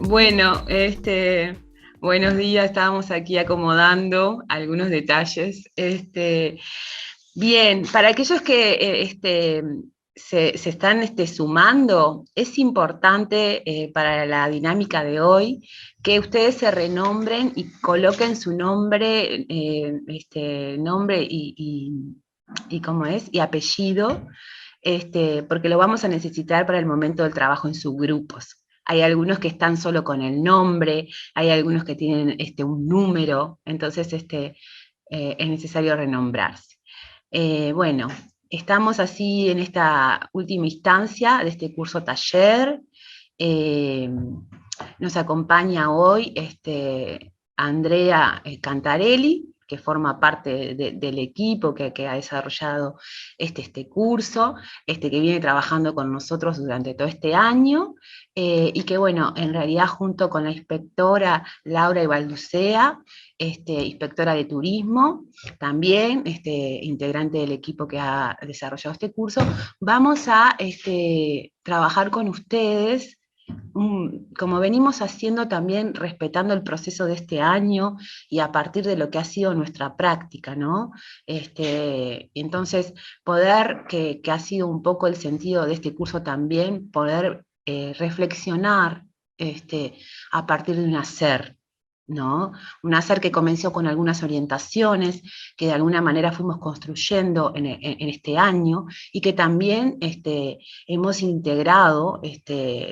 Bueno, buenos días, estábamos aquí acomodando algunos detalles. Bien, para aquellos que se están sumando, es importante para la dinámica de hoy que ustedes se renombren y coloquen su nombre, nombre y cómo es, y apellido, porque lo vamos a necesitar para el momento del trabajo en subgrupos. Hay algunos que están solo con el nombre, hay algunos que tienen un número, entonces es necesario renombrarse. Bueno, estamos así en esta última instancia de este curso taller. Eh, Nos acompaña hoy Andrea Cantarelli, que forma parte del equipo que ha desarrollado este curso, que viene trabajando con nosotros durante todo este año, y que bueno, en realidad junto con la inspectora Laura Ibalducea, inspectora de turismo, también integrante del equipo que ha desarrollado este curso, vamos a trabajar con ustedes como venimos haciendo también respetando el proceso de este año y a partir de lo que ha sido nuestra práctica, ¿no? Entonces, que ha sido un poco el sentido de este curso también, poder reflexionar a partir de un hacer, ¿no? Un hacer que comenzó con algunas orientaciones que de alguna manera fuimos construyendo en este año y que también hemos integrado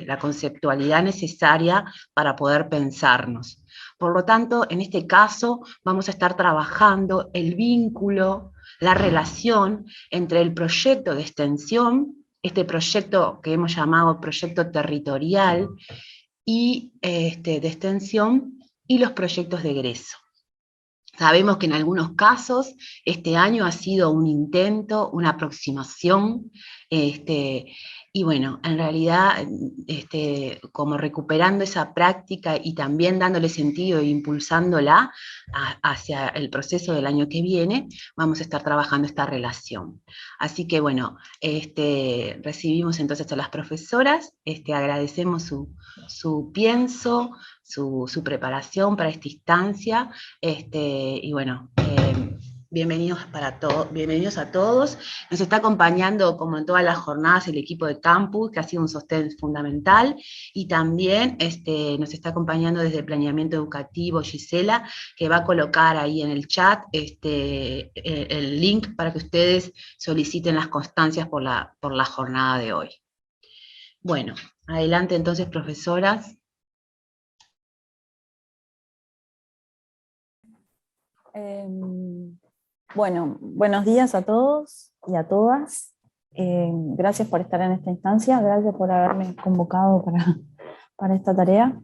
la conceptualidad necesaria para poder pensarnos. Por lo tanto, en este caso vamos a estar trabajando el vínculo, la relación entre el proyecto de extensión, este proyecto que hemos llamado proyecto territorial y de extensión, y los proyectos de egreso. Sabemos que en algunos casos este año ha sido un intento, una aproximación, y bueno, en realidad como recuperando esa práctica y también dándole sentido e impulsándola hacia el proceso del año que viene, vamos a estar trabajando esta relación. Así que bueno, recibimos entonces a las profesoras, agradecemos su pienso, su preparación para esta instancia, y bueno, bienvenidos a todos. Nos está acompañando, como en todas las jornadas, el equipo de campus, que ha sido un sostén fundamental, y también nos está acompañando desde el planeamiento educativo Gisela, que va a colocar ahí en el chat el link para que ustedes soliciten las constancias por la jornada de hoy. Bueno, adelante entonces, profesoras. Bueno, buenos días a todos y a todas. Gracias por estar en esta instancia, gracias por haberme convocado para esta tarea.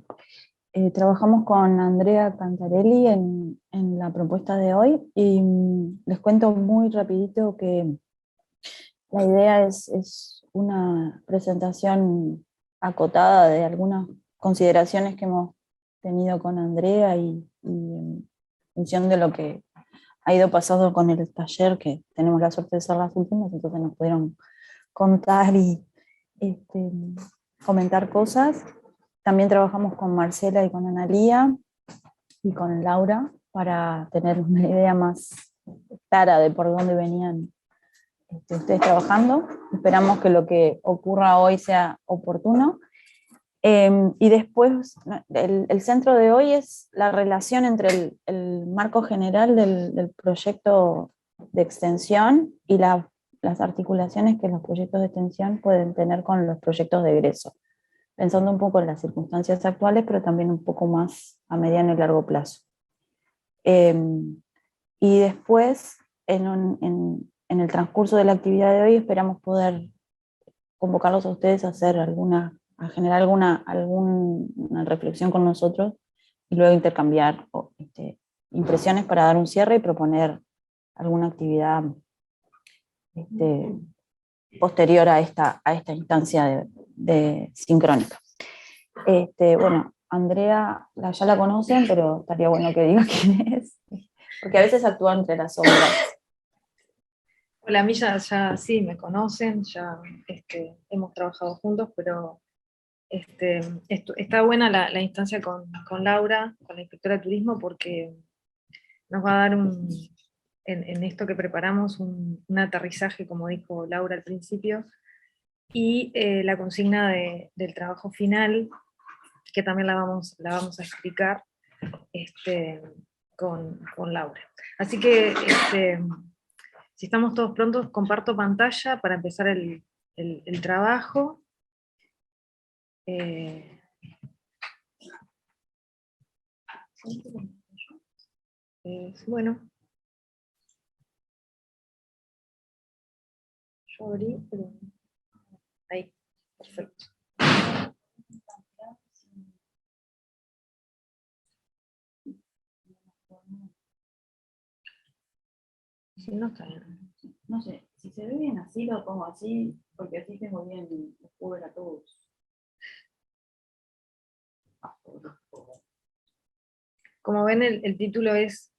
Trabajamos con Andrea Cantarelli en la propuesta de hoy y les cuento muy rapidito que la idea es una presentación acotada de algunas consideraciones que hemos tenido con Andrea y en función de lo que ha ido pasando con el taller, que tenemos la suerte de ser las últimas, entonces nos pudieron contar y este, comentar cosas. También trabajamos con Marcela y con Analía y con Laura para tener una idea más clara de por dónde venían ustedes trabajando. Esperamos que lo que ocurra hoy sea oportuno. Y después, el centro de hoy es la relación entre el marco general del proyecto de extensión y las articulaciones que los proyectos de extensión pueden tener con los proyectos de egreso, pensando un poco en las circunstancias actuales, pero también un poco más a mediano y largo plazo. Y después, en el transcurso de la actividad de hoy, esperamos poder convocarlos a ustedes a hacer a generar alguna reflexión con nosotros y luego intercambiar impresiones para dar un cierre y proponer alguna actividad posterior a esta instancia de sincrónica. Bueno, Andrea ya la conocen, pero estaría bueno que diga quién es, porque a veces actúa entre las sombras. Hola, a mí ya sí me conocen, ya hemos trabajado juntos, pero Está buena la instancia con Laura, con la inspectora de turismo, porque nos va a dar en esto que preparamos un aterrizaje, como dijo Laura al principio, y la consigna del trabajo final, que también la vamos a explicar con Laura. Así que si estamos todos prontos, comparto pantalla para empezar el trabajo. Bueno, yo abrí, pero ahí, perfecto. Si no está bien. No sé, si se ve bien así, lo pongo así, porque así tengo bien los cubos a todos. Como ven, el título es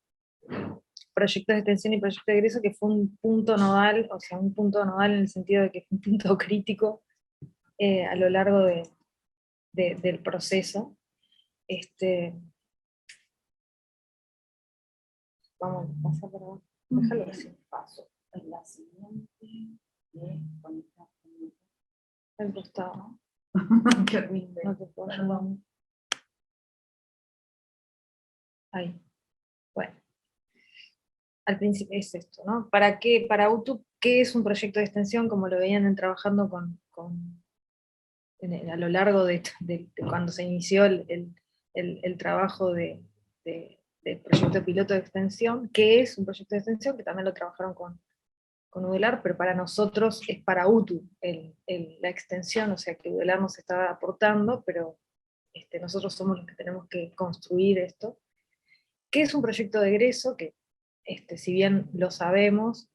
Proyectos de extensión y proyecto de egreso, que fue un punto nodal, o sea, un punto nodal en el sentido de que fue un punto crítico a lo largo del proceso. Vamos a pasar por abajo. Déjalo así. Paso. En la siguiente de conectar. Al costado. Qué horrible. No te puedo ayudar. Ahí. Bueno. Al principio es esto, ¿no? ¿Para qué? Para UTU, ¿qué es un proyecto de extensión? Como lo veían trabajando a lo largo de cuando se inició el trabajo del proyecto piloto de extensión. ¿Qué es un proyecto de extensión? Que también lo trabajaron con UDELAR, pero para nosotros es para UTU la extensión, o sea que UDELAR nos está aportando, pero nosotros somos los que tenemos que construir esto. ¿Qué es un proyecto de egreso? Que si bien lo sabemos,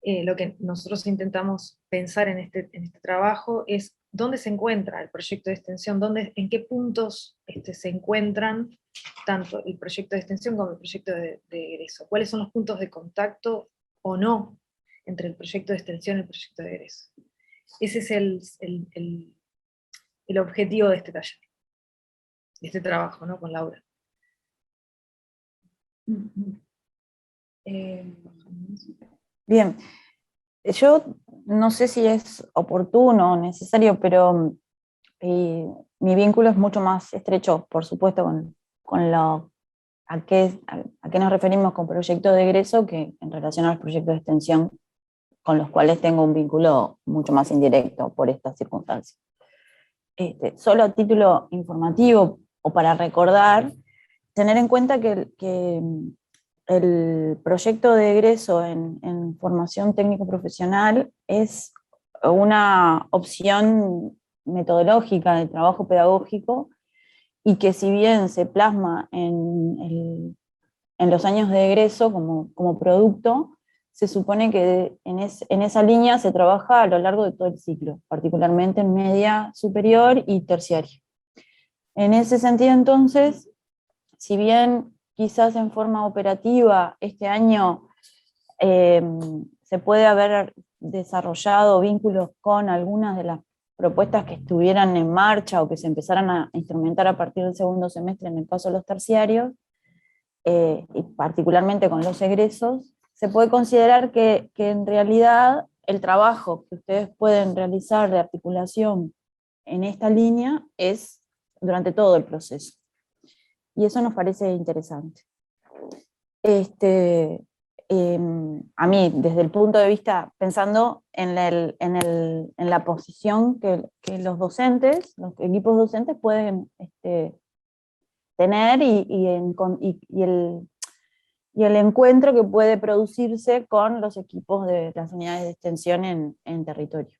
lo que nosotros intentamos pensar en este trabajo es dónde se encuentra el proyecto de extensión, en qué puntos se encuentran tanto el proyecto de extensión como el proyecto de egreso, cuáles son los puntos de contacto o no entre el proyecto de extensión y el proyecto de egreso. Ese es el objetivo de este taller, de este trabajo, ¿no? Con Laura. Bien, yo no sé si es oportuno o necesario, pero mi vínculo es mucho más estrecho, por supuesto, con a qué nos referimos con proyecto de egreso que en relación a los proyectos de extensión con los cuales tengo un vínculo mucho más indirecto por estas circunstancias. Solo a título informativo o para recordar, tener en cuenta que el proyecto de egreso en formación técnico-profesional es una opción metodológica de trabajo pedagógico y que si bien se plasma en los años de egreso como producto, se supone que en esa línea se trabaja a lo largo de todo el ciclo, particularmente en media superior y terciaria. En ese sentido, entonces, si bien quizás en forma operativa este año se puede haber desarrollado vínculos con algunas de las propuestas que estuvieran en marcha o que se empezaran a instrumentar a partir del segundo semestre en el caso de los terciarios, y particularmente con los egresos, se puede considerar que en realidad el trabajo que ustedes pueden realizar de articulación en esta línea es durante todo el proceso. Y eso nos parece interesante. A mí, desde el punto de vista, pensando en la posición que los docentes, los equipos docentes pueden tener y el encuentro que puede producirse con los equipos de las unidades de extensión en territorio.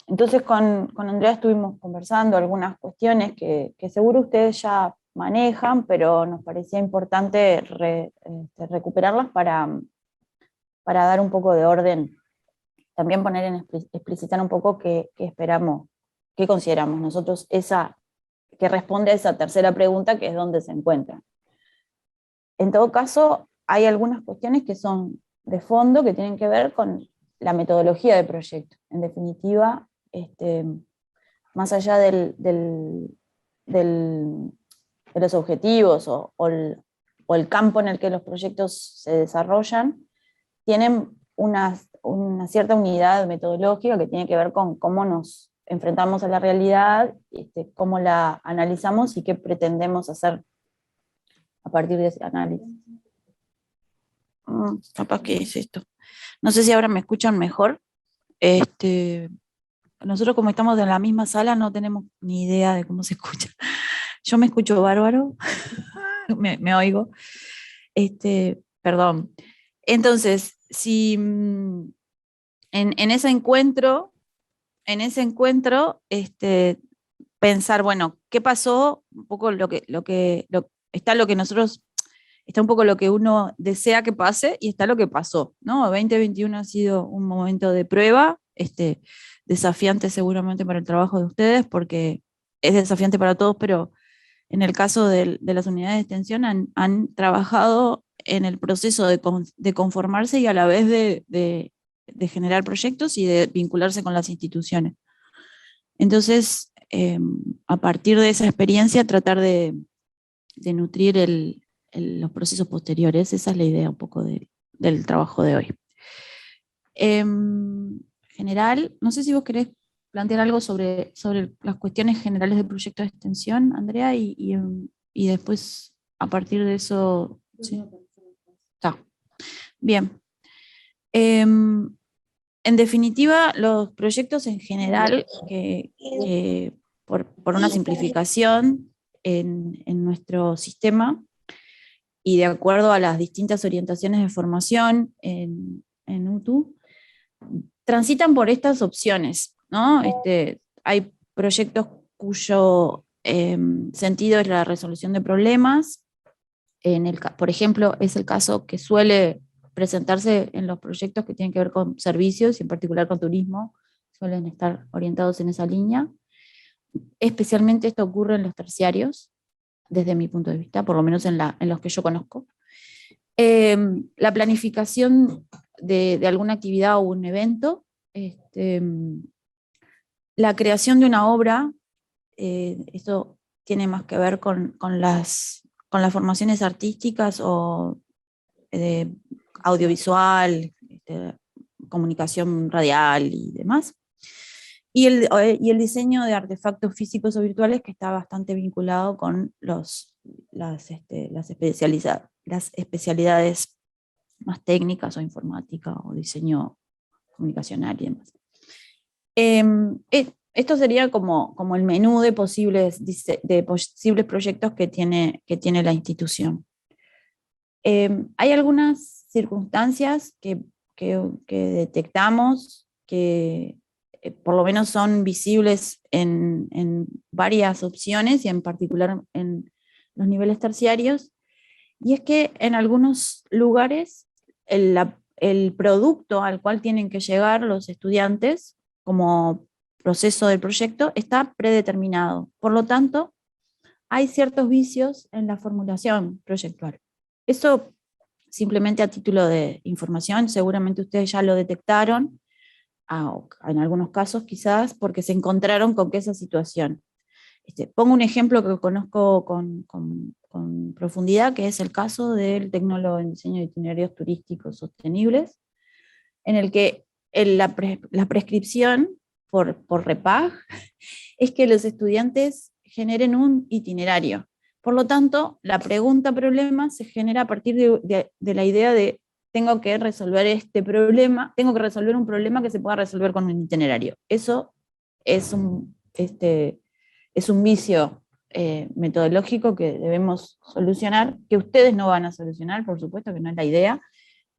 Entonces con Andrea estuvimos conversando algunas cuestiones que seguro ustedes ya manejan, pero nos parecía importante recuperarlas para dar un poco de orden, también explicitar un poco qué esperamos, qué consideramos nosotros que responde a esa tercera pregunta, que es dónde se encuentra. En todo caso, hay algunas cuestiones que son de fondo, que tienen que ver con la metodología del proyecto. En definitiva, más allá de los objetivos o el campo en el que los proyectos se desarrollan, tienen una cierta unidad metodológica que tiene que ver con cómo nos enfrentamos a la realidad, cómo la analizamos y qué pretendemos hacer a partir de ese análisis. Capaz que es esto. No sé si ahora me escuchan mejor. Nosotros, como estamos en la misma sala, no tenemos ni idea de cómo se escucha. Yo me escucho bárbaro, me oigo. Perdón. Entonces, si en ese encuentro, pensar, bueno, ¿qué pasó? Un poco está un poco lo que uno desea que pase y está lo que pasó, ¿no? 2021 ha sido un momento de prueba, desafiante seguramente para el trabajo de ustedes, porque es desafiante para todos, pero en el caso de las unidades de extensión han trabajado en el proceso de conformarse y a la vez de generar proyectos y de vincularse con las instituciones. Entonces, a partir de esa experiencia, tratar de nutrir los procesos posteriores. Esa es la idea un poco del trabajo de hoy. General, no sé si vos querés plantear algo sobre las cuestiones generales del proyecto de extensión, Andrea, y después, a partir de eso... ¿sí? Está. Bien. En definitiva, los proyectos en general, por una simplificación en nuestro sistema, y de acuerdo a las distintas orientaciones de formación en UTU, transitan por estas opciones, ¿no? Hay proyectos cuyo sentido es la resolución de problemas. Por ejemplo, es el caso que suele presentarse en los proyectos que tienen que ver con servicios, y en particular con turismo, suelen estar orientados en esa línea. Especialmente esto ocurre en los terciarios, desde mi punto de vista, por lo menos en los que yo conozco. La planificación de alguna actividad o un evento, la creación de una obra, esto tiene más que ver con las formaciones artísticas o audiovisual, comunicación radial y demás. Y el diseño de artefactos físicos o virtuales, que está bastante vinculado con las especialidades más técnicas o informática o diseño comunicacional y demás. Esto sería como el menú de posibles proyectos que tiene la institución. Hay algunas circunstancias que detectamos que por lo menos son visibles en varias opciones y en particular en los niveles terciarios, y es que en algunos lugares el producto al cual tienen que llegar los estudiantes como proceso del proyecto está predeterminado. Por lo tanto, hay ciertos vicios en la formulación proyectual. Eso simplemente a título de información, seguramente ustedes ya lo detectaron, en algunos casos quizás porque se encontraron con que esa situación. Pongo un ejemplo que conozco con profundidad, que es el caso del tecnólogo en diseño de itinerarios turísticos sostenibles, en el que la prescripción por REPAG es que los estudiantes generen un itinerario. Por lo tanto, la pregunta-problema se genera a partir de la idea de tengo que resolver este problema, tengo que resolver un problema que se pueda resolver con un itinerario. Eso es un vicio metodológico que debemos solucionar, que ustedes no van a solucionar, por supuesto que no es la idea,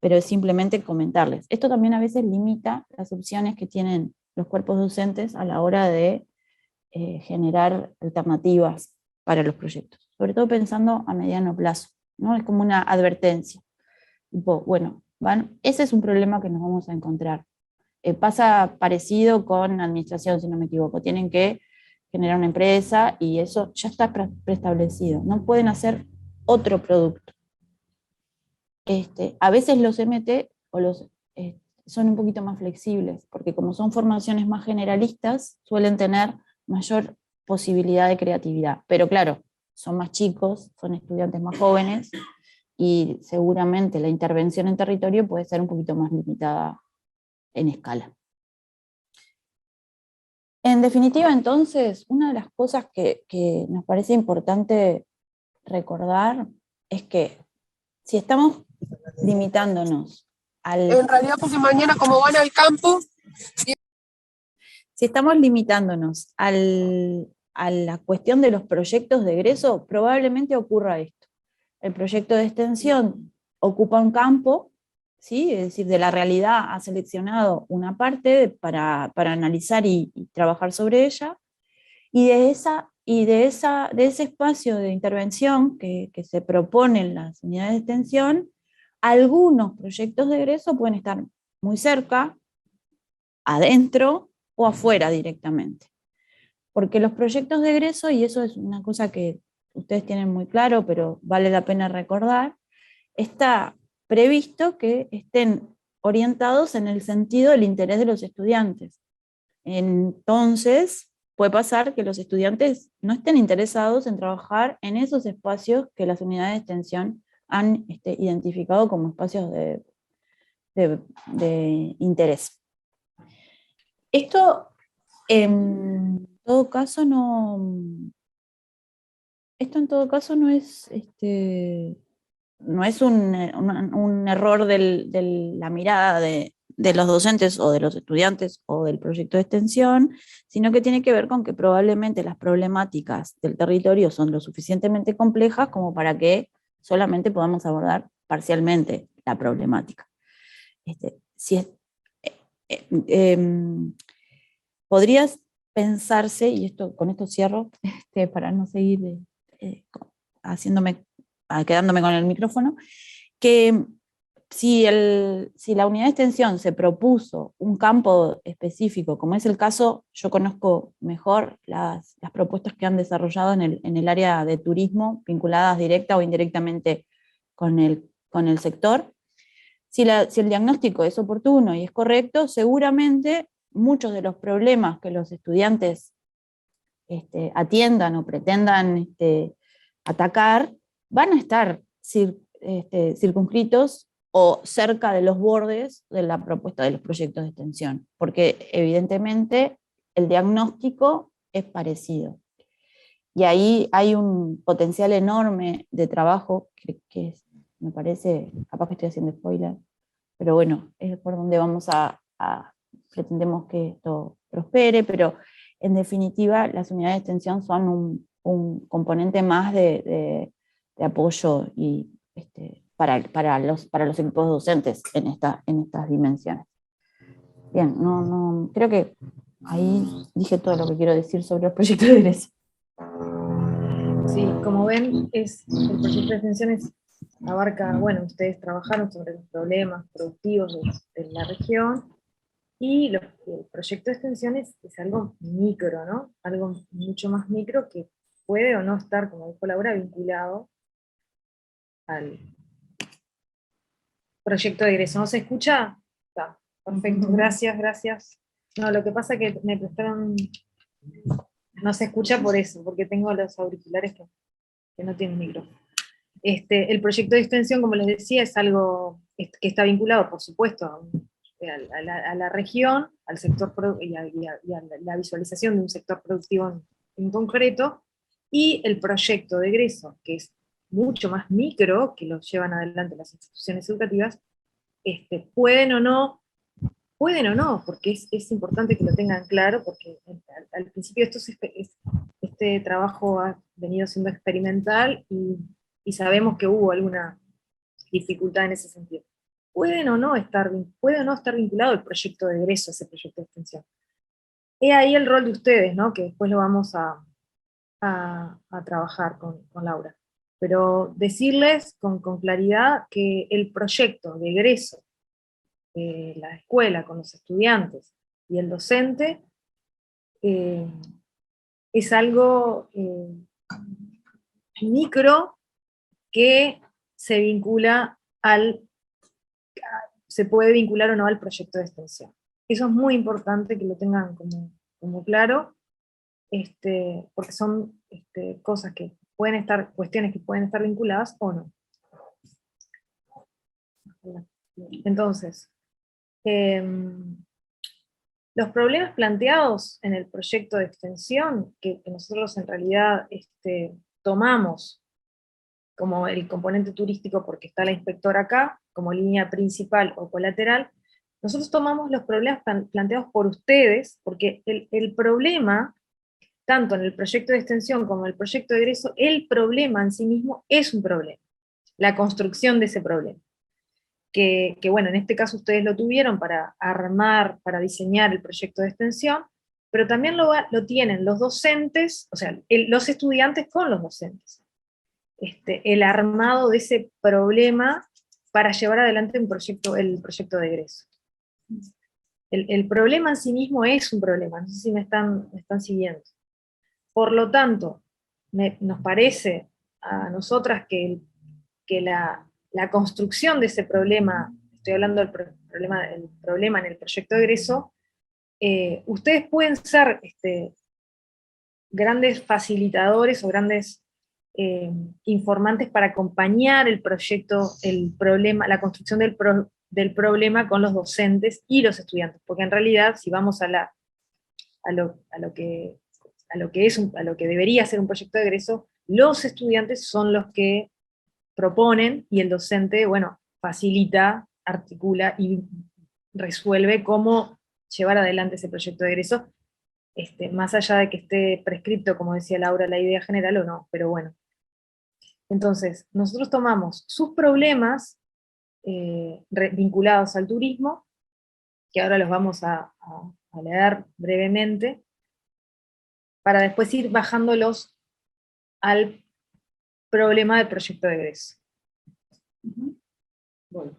pero es simplemente comentarles. Esto también a veces limita las opciones que tienen los cuerpos docentes a la hora de generar alternativas para los proyectos, sobre todo pensando a mediano plazo, ¿no? Es como una advertencia. Bueno, ese es un problema que nos vamos a encontrar. Pasa parecido con administración, si no me equivoco. Tienen que generar una empresa y eso ya está preestablecido. No pueden hacer otro producto. A veces los MT o son un poquito más flexibles, porque como son formaciones más generalistas, suelen tener mayor posibilidad de creatividad. Pero claro, son más chicos, son estudiantes más jóvenes, y seguramente la intervención en territorio puede ser un poquito más limitada en escala. En definitiva, entonces, una de las cosas que nos parece importante recordar es que si estamos limitándonos En realidad, porque mañana como van al campo... Si estamos limitándonos a la cuestión de los proyectos de egreso, probablemente ocurra esto. El proyecto de extensión ocupa un campo, ¿sí? Es decir, de la realidad ha seleccionado una parte para analizar y trabajar sobre ella, y de ese espacio de intervención que se proponen las unidades de extensión, algunos proyectos de egreso pueden estar muy cerca, adentro o afuera directamente. Porque los proyectos de egreso, y eso es una cosa que ustedes tienen muy claro, pero vale la pena recordar, está previsto que estén orientados en el sentido del interés de los estudiantes. Entonces, puede pasar que los estudiantes no estén interesados en trabajar en esos espacios que las unidades de extensión han identificado como espacios de interés. Esto, en todo caso, no es, no es un error de la mirada de los docentes o de los estudiantes o del proyecto de extensión, sino que tiene que ver con que probablemente las problemáticas del territorio son lo suficientemente complejas como para que solamente podamos abordar parcialmente la problemática. Si es, podrías pensarse, y con esto cierro, para no seguir quedándome con el micrófono, que si la unidad de extensión se propuso un campo específico, como es el caso, yo conozco mejor las propuestas que han desarrollado en el área de turismo, vinculadas directa o indirectamente con el sector. Si el diagnóstico es oportuno y es correcto, seguramente muchos de los problemas que los estudiantes atiendan o pretendan atacar van a estar circunscritos o cerca de los bordes de la propuesta de los proyectos de extensión, porque evidentemente el diagnóstico es parecido. Y ahí hay un potencial enorme de trabajo que me parece, capaz que estoy haciendo spoiler, pero bueno, es por donde pretendemos que esto prospere, pero en definitiva las unidades de extensión son un componente más de apoyo y para los equipos docentes en estas dimensiones. Bien, creo que ahí dije todo lo que quiero decir sobre los proyectos de egreso. Sí, como ven, el proyecto de extensión abarca, bueno, ustedes trabajaron sobre los problemas productivos de la región, y el proyecto de extensión es algo micro, ¿no? Algo mucho más micro que puede o no estar, como dijo Laura, vinculado al proyecto de egreso. ¿No se escucha? Está, perfecto, gracias. No, lo que pasa es que me prestaron... No se escucha por eso, porque tengo los auriculares que no tienen micrófono. El proyecto de extensión, como les decía, es algo que está vinculado, por supuesto, a la región, al sector y a la visualización de un sector productivo en concreto, y el proyecto de egreso, que es mucho más micro, que lo llevan adelante las instituciones educativas, pueden o no, porque es importante que lo tengan claro, porque al principio este trabajo ha venido siendo experimental y sabemos que hubo alguna dificultad en ese sentido. Puede o no estar vinculado el proyecto de egreso a ese proyecto de extensión. He ahí el rol de ustedes, ¿no? Que después lo vamos a trabajar con Laura. Pero decirles con claridad que el proyecto de egreso de la escuela con los estudiantes y el docente es algo micro que se vincula se puede vincular o no al proyecto de extensión. Eso es muy importante que lo tengan como claro, porque son cosas que pueden estar, cuestiones que pueden estar vinculadas o no. Entonces, los problemas planteados en el proyecto de extensión, que nosotros en realidad tomamos como el componente turístico porque está la inspectora acá, como línea principal o colateral, nosotros tomamos los problemas planteados por ustedes, porque el problema, tanto en el proyecto de extensión como en el proyecto de egreso, el problema en sí mismo es un problema, la construcción de ese problema. Que bueno, en este caso ustedes lo tuvieron para armar, para diseñar el proyecto de extensión, pero también lo tienen los docentes, o sea, los estudiantes con los docentes. El armado de ese problema para llevar adelante el proyecto de egreso. El problema en sí mismo es un problema, no sé si me están siguiendo. Por lo tanto, nos parece a nosotras que la construcción de ese problema, estoy hablando del problema en el proyecto de egreso, ustedes pueden ser grandes facilitadores o grandes informantes para acompañar el proyecto, el problema, la construcción del problema con los docentes y los estudiantes, porque en realidad, si vamos a lo que debería ser un proyecto de egreso, los estudiantes son los que proponen y el docente, bueno, facilita, articula y resuelve cómo llevar adelante ese proyecto de egreso, más allá de que esté prescripto, como decía Laura, la idea general o no, pero bueno. Entonces, nosotros tomamos sus problemas vinculados al turismo, que ahora los vamos a leer brevemente, para después ir bajándolos al problema del proyecto de egreso. Bueno.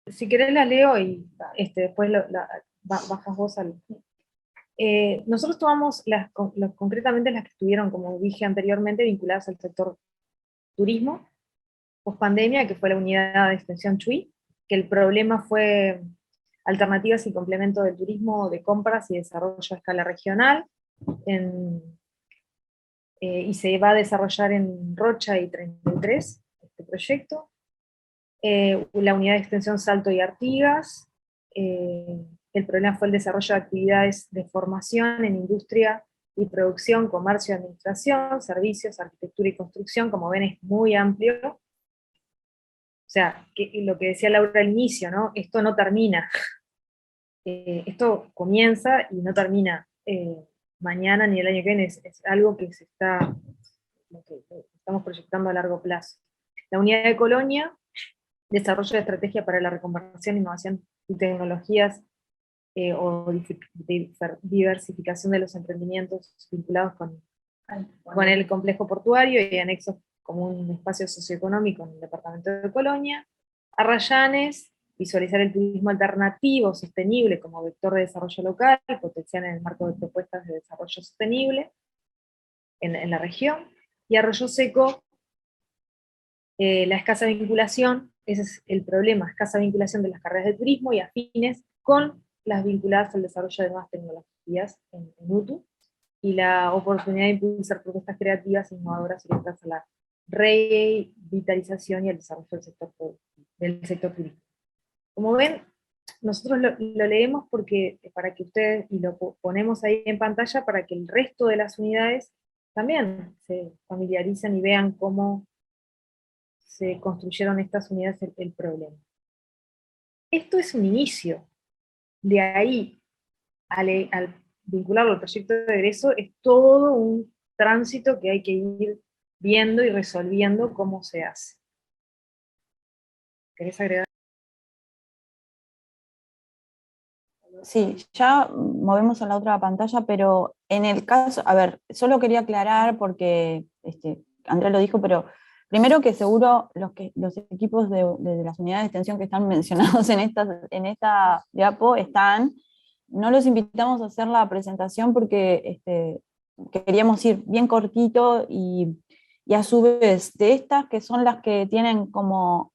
Si querés la leo y después bajas vos al... nosotros tomamos concretamente las que estuvieron, como dije anteriormente, vinculadas al sector turismo, pospandemia, que fue la unidad de extensión CHUI, que el problema fue alternativas y complemento del turismo de compras y desarrollo a escala regional, y se va a desarrollar en Rocha y 33, este proyecto. La unidad de extensión Salto y Artigas. El problema fue el desarrollo de actividades de formación en industria y producción, comercio y administración, servicios, arquitectura y construcción, como ven es muy amplio. O sea, lo que decía Laura al inicio, ¿no? Esto no termina. Esto comienza y no termina mañana ni el año que viene, es algo que estamos proyectando a largo plazo. La unidad de Colonia, desarrollo de estrategia para la reconversión, innovación y tecnologías, o diversificación de los emprendimientos vinculados con el complejo portuario y anexos como un espacio socioeconómico en el departamento de Colonia. Arrayanes, visualizar el turismo alternativo, sostenible, como vector de desarrollo local, potenciar en el marco de propuestas de desarrollo sostenible en la región. Y Arroyo Seco, la escasa vinculación, ese es el problema, escasa vinculación de las carreras de turismo y afines con las vinculadas al desarrollo de nuevas tecnologías en UTU, y la oportunidad de impulsar propuestas creativas e innovadoras orientadas a la revitalización y el desarrollo del sector turístico. Como ven, nosotros lo leemos para que ustedes, y lo ponemos ahí en pantalla para que el resto de las unidades también se familiaricen y vean cómo se construyeron estas unidades el problema. Esto es un inicio. De ahí, al vincularlo al proyecto de egreso, es todo un tránsito que hay que ir viendo y resolviendo cómo se hace. ¿Querés agregar? Sí, ya movemos a la otra pantalla, pero en el caso, a ver, solo quería aclarar porque Andrea lo dijo, pero Primero que seguro los equipos de las unidades de extensión que están mencionados en esta diapo no los invitamos a hacer la presentación porque queríamos ir bien cortito y a su vez de estas que son las que tienen como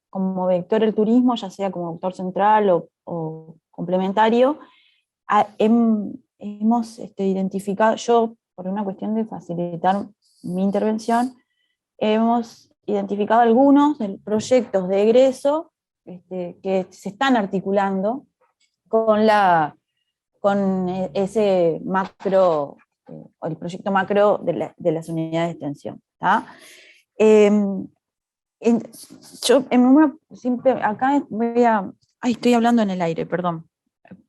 vector el turismo, ya sea como vector central o complementario, hemos identificado, yo por una cuestión de facilitar mi intervención, hemos identificado algunos proyectos de egreso que se están articulando con ese macro, o el proyecto macro de las unidades de extensión. Acá estoy hablando en el aire, perdón,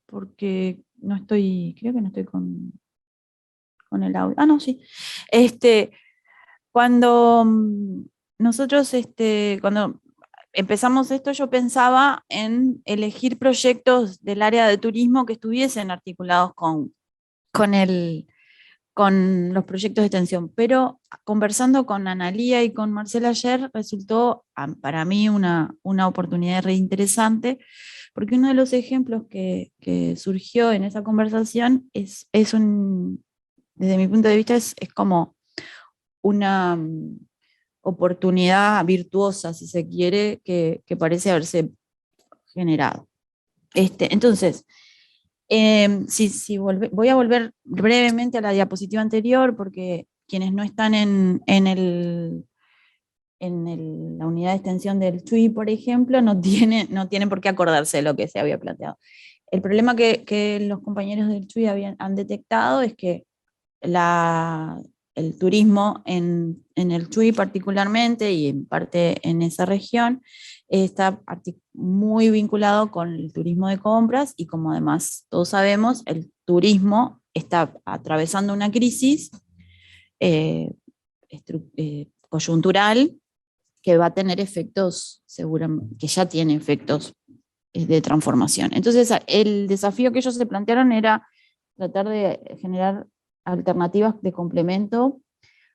porque creo que no estoy con el audio. Ah, no, sí. Cuando nosotros, cuando empezamos esto, yo pensaba en elegir proyectos del área de turismo que estuviesen articulados con los proyectos de extensión, pero conversando con Analía y con Marcela ayer, resultó para mí una oportunidad re interesante, porque uno de los ejemplos que surgió en esa conversación desde mi punto de vista, es como una oportunidad virtuosa, si se quiere, que parece haberse generado. Entonces, voy a volver brevemente a la diapositiva anterior, porque quienes no están en la unidad de extensión del TUI, por ejemplo, no tienen por qué acordarse de lo que se había planteado. El problema que los compañeros del TUI han detectado es que el turismo en el Chuy particularmente, y en parte en esa región, está muy vinculado con el turismo de compras, y como además todos sabemos, el turismo está atravesando una crisis coyuntural que va a tener efectos, seguramente, que ya tiene efectos de transformación. Entonces, el desafío que ellos se plantearon era tratar de generar alternativas de complemento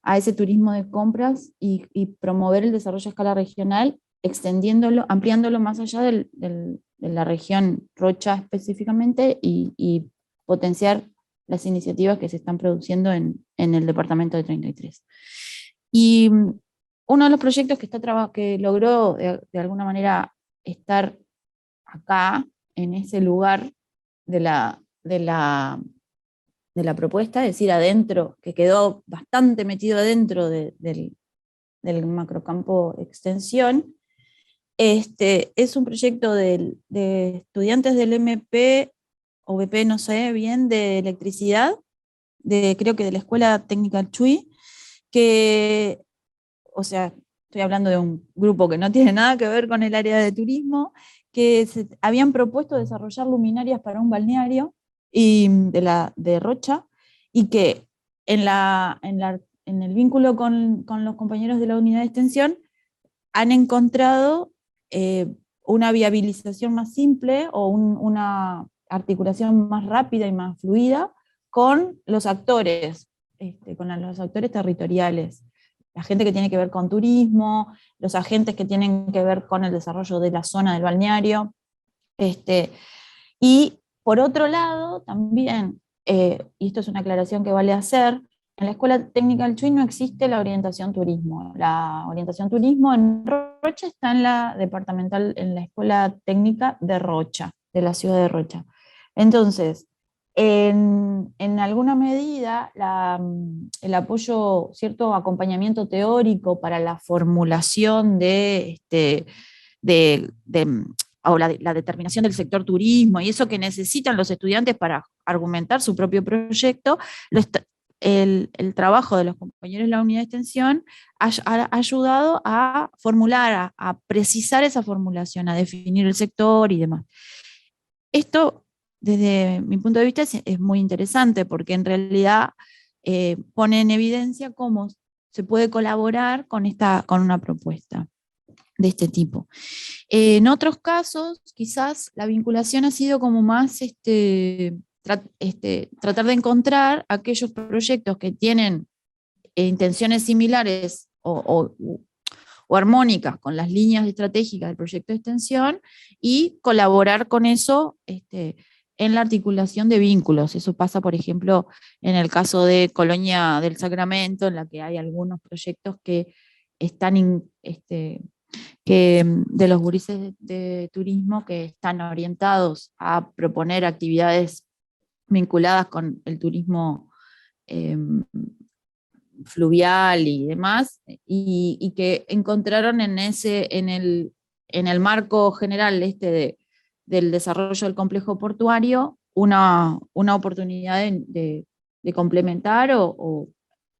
a ese turismo de compras y promover el desarrollo a escala regional, extendiéndolo, ampliándolo más allá de la región Rocha específicamente, y potenciar las iniciativas que se están produciendo en el departamento de 33. Y uno de los proyectos que logró de alguna manera estar acá, en ese lugar de la propuesta, es decir, adentro, que quedó bastante metido adentro del macrocampo extensión, es un proyecto de estudiantes del MP o BP, no sé bien, de electricidad, creo que de la Escuela Técnica Chuy, que, o sea, estoy hablando de un grupo que no tiene nada que ver con el área de turismo, que habían propuesto desarrollar luminarias para un balneario de Rocha, y que en el vínculo con los compañeros de la unidad de extensión han encontrado una viabilización más simple, o una articulación más rápida y más fluida con los actores, con los actores territoriales, la gente que tiene que ver con turismo, los agentes que tienen que ver con el desarrollo de la zona del balneario. Y por otro lado, también, y esto es una aclaración que vale hacer, en la Escuela Técnica del Chuy no existe la orientación turismo. La orientación turismo en Rocha está en la departamental, en la Escuela Técnica de Rocha, de la ciudad de Rocha. Entonces, en alguna medida, el apoyo, cierto acompañamiento teórico para la formulación o la determinación del sector turismo, y eso que necesitan los estudiantes para argumentar su propio proyecto, el trabajo de los compañeros de la unidad de extensión ha ayudado a formular, a precisar esa formulación, a definir el sector y demás. Esto, desde mi punto de vista, es muy interesante, porque en realidad pone en evidencia cómo se puede colaborar con una propuesta de este tipo. En otros casos, quizás la vinculación ha sido como más tratar de encontrar aquellos proyectos que tienen intenciones similares o o armónicas con las líneas estratégicas del proyecto de extensión y colaborar con eso en la articulación de vínculos. Eso pasa, por ejemplo, en el caso de Colonia del Sacramento, en la que hay algunos proyectos que están de los gurises de turismo que están orientados a proponer actividades vinculadas con el turismo fluvial y demás, y que encontraron en el marco general del desarrollo del complejo portuario una oportunidad de complementar o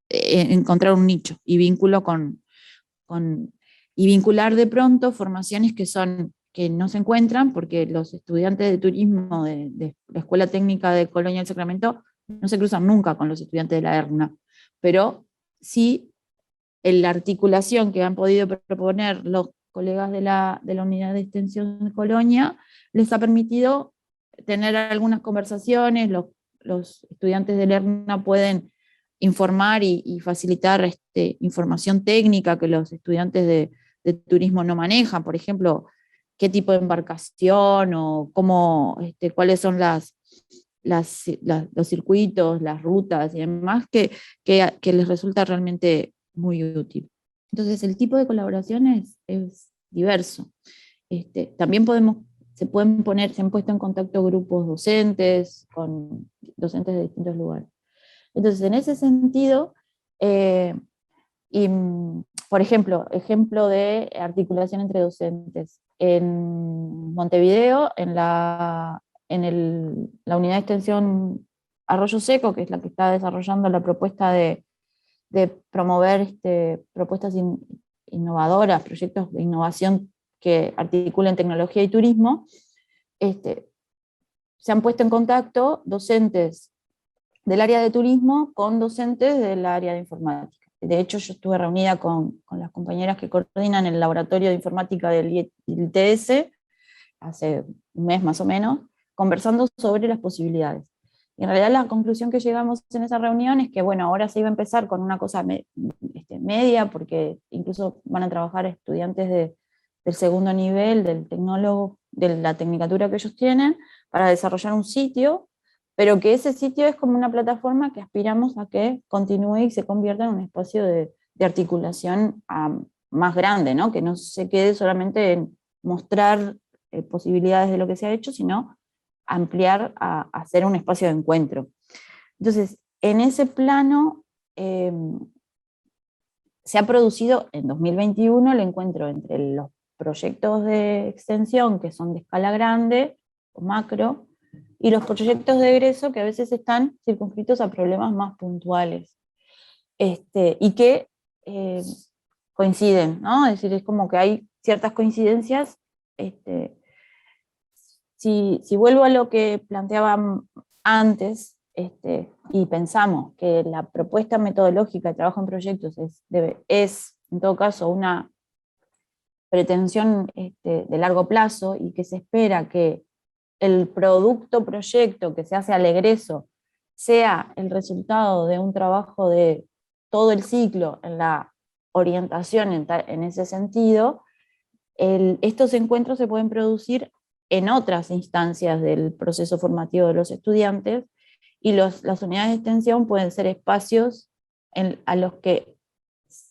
encontrar un nicho y vínculo y vincular de pronto formaciones que no se encuentran, porque los estudiantes de turismo de la Escuela Técnica de Colonia del Sacramento no se cruzan nunca con los estudiantes de la ERNA, pero sí la articulación que han podido proponer los colegas de la unidad de extensión de Colonia les ha permitido tener algunas conversaciones. Los estudiantes de la ERNA pueden informar y facilitar información técnica que los estudiantes de turismo no manejan, por ejemplo, qué tipo de embarcación o cuáles son los circuitos, las rutas y demás, que les resulta realmente muy útil. Entonces, el tipo de colaboración es diverso. También se han puesto en contacto grupos docentes, con docentes de distintos lugares. Entonces, en ese sentido, por ejemplo de articulación entre docentes. En Montevideo, en la unidad de extensión Arroyo Seco, que es la que está desarrollando la propuesta de promover propuestas innovadoras, proyectos de innovación que articulen tecnología y turismo, se han puesto en contacto docentes del área de turismo con docentes del área de informática. De hecho, yo estuve reunida con las compañeras que coordinan el laboratorio de informática del ITS hace un mes más o menos, conversando sobre las posibilidades. Y en realidad la conclusión que llegamos en esa reunión es que, bueno, ahora se iba a empezar con una cosa media, porque incluso van a trabajar estudiantes del segundo nivel, del tecnólogo, de la tecnicatura que ellos tienen, para desarrollar un sitio, pero que ese sitio es como una plataforma que aspiramos a que continúe y se convierta en un espacio de articulación más grande, ¿no? Que no se quede solamente en mostrar posibilidades de lo que se ha hecho, sino ampliar a hacer un espacio de encuentro. Entonces, en ese plano se ha producido en 2021 el encuentro entre los proyectos de extensión que son de escala grande o macro, y los proyectos de egreso que a veces están circunscritos a problemas más puntuales, y que coinciden, ¿no? Es decir, es como que hay ciertas coincidencias. Si vuelvo a lo que planteaba antes, y pensamos que la propuesta metodológica de trabajo en proyectos es en todo caso una pretensión de largo plazo, y que se espera que el producto proyecto que se hace al egreso sea el resultado de un trabajo de todo el ciclo en la orientación en ese sentido, estos encuentros se pueden producir en otras instancias del proceso formativo de los estudiantes, y las unidades de extensión pueden ser espacios a los que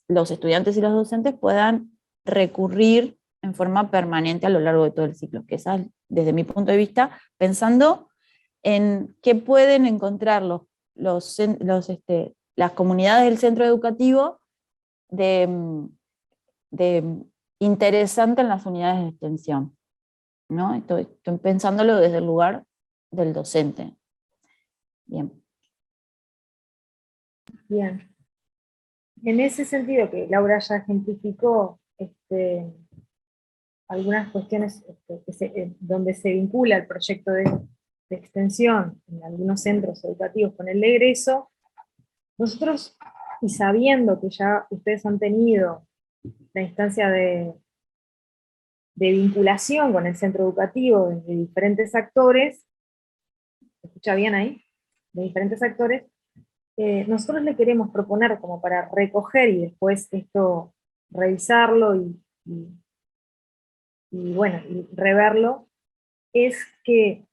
los estudiantes y los docentes puedan recurrir en forma permanente a lo largo de todo el ciclo, que esa es, desde mi punto de vista, pensando en qué pueden encontrar las comunidades del centro educativo de interesante en las unidades de extensión, ¿no? Estoy pensándolo desde el lugar del docente. Bien. Bien. En ese sentido que Laura ya ejemplificó algunas cuestiones donde se vincula el proyecto de extensión en algunos centros educativos con el egreso, nosotros, y sabiendo que ya ustedes han tenido la instancia de vinculación con el centro educativo desde diferentes actores, ¿se escucha bien ahí? De diferentes actores, nosotros le queremos proponer como para recoger y después esto revisarlo y bueno, y reverlo, es que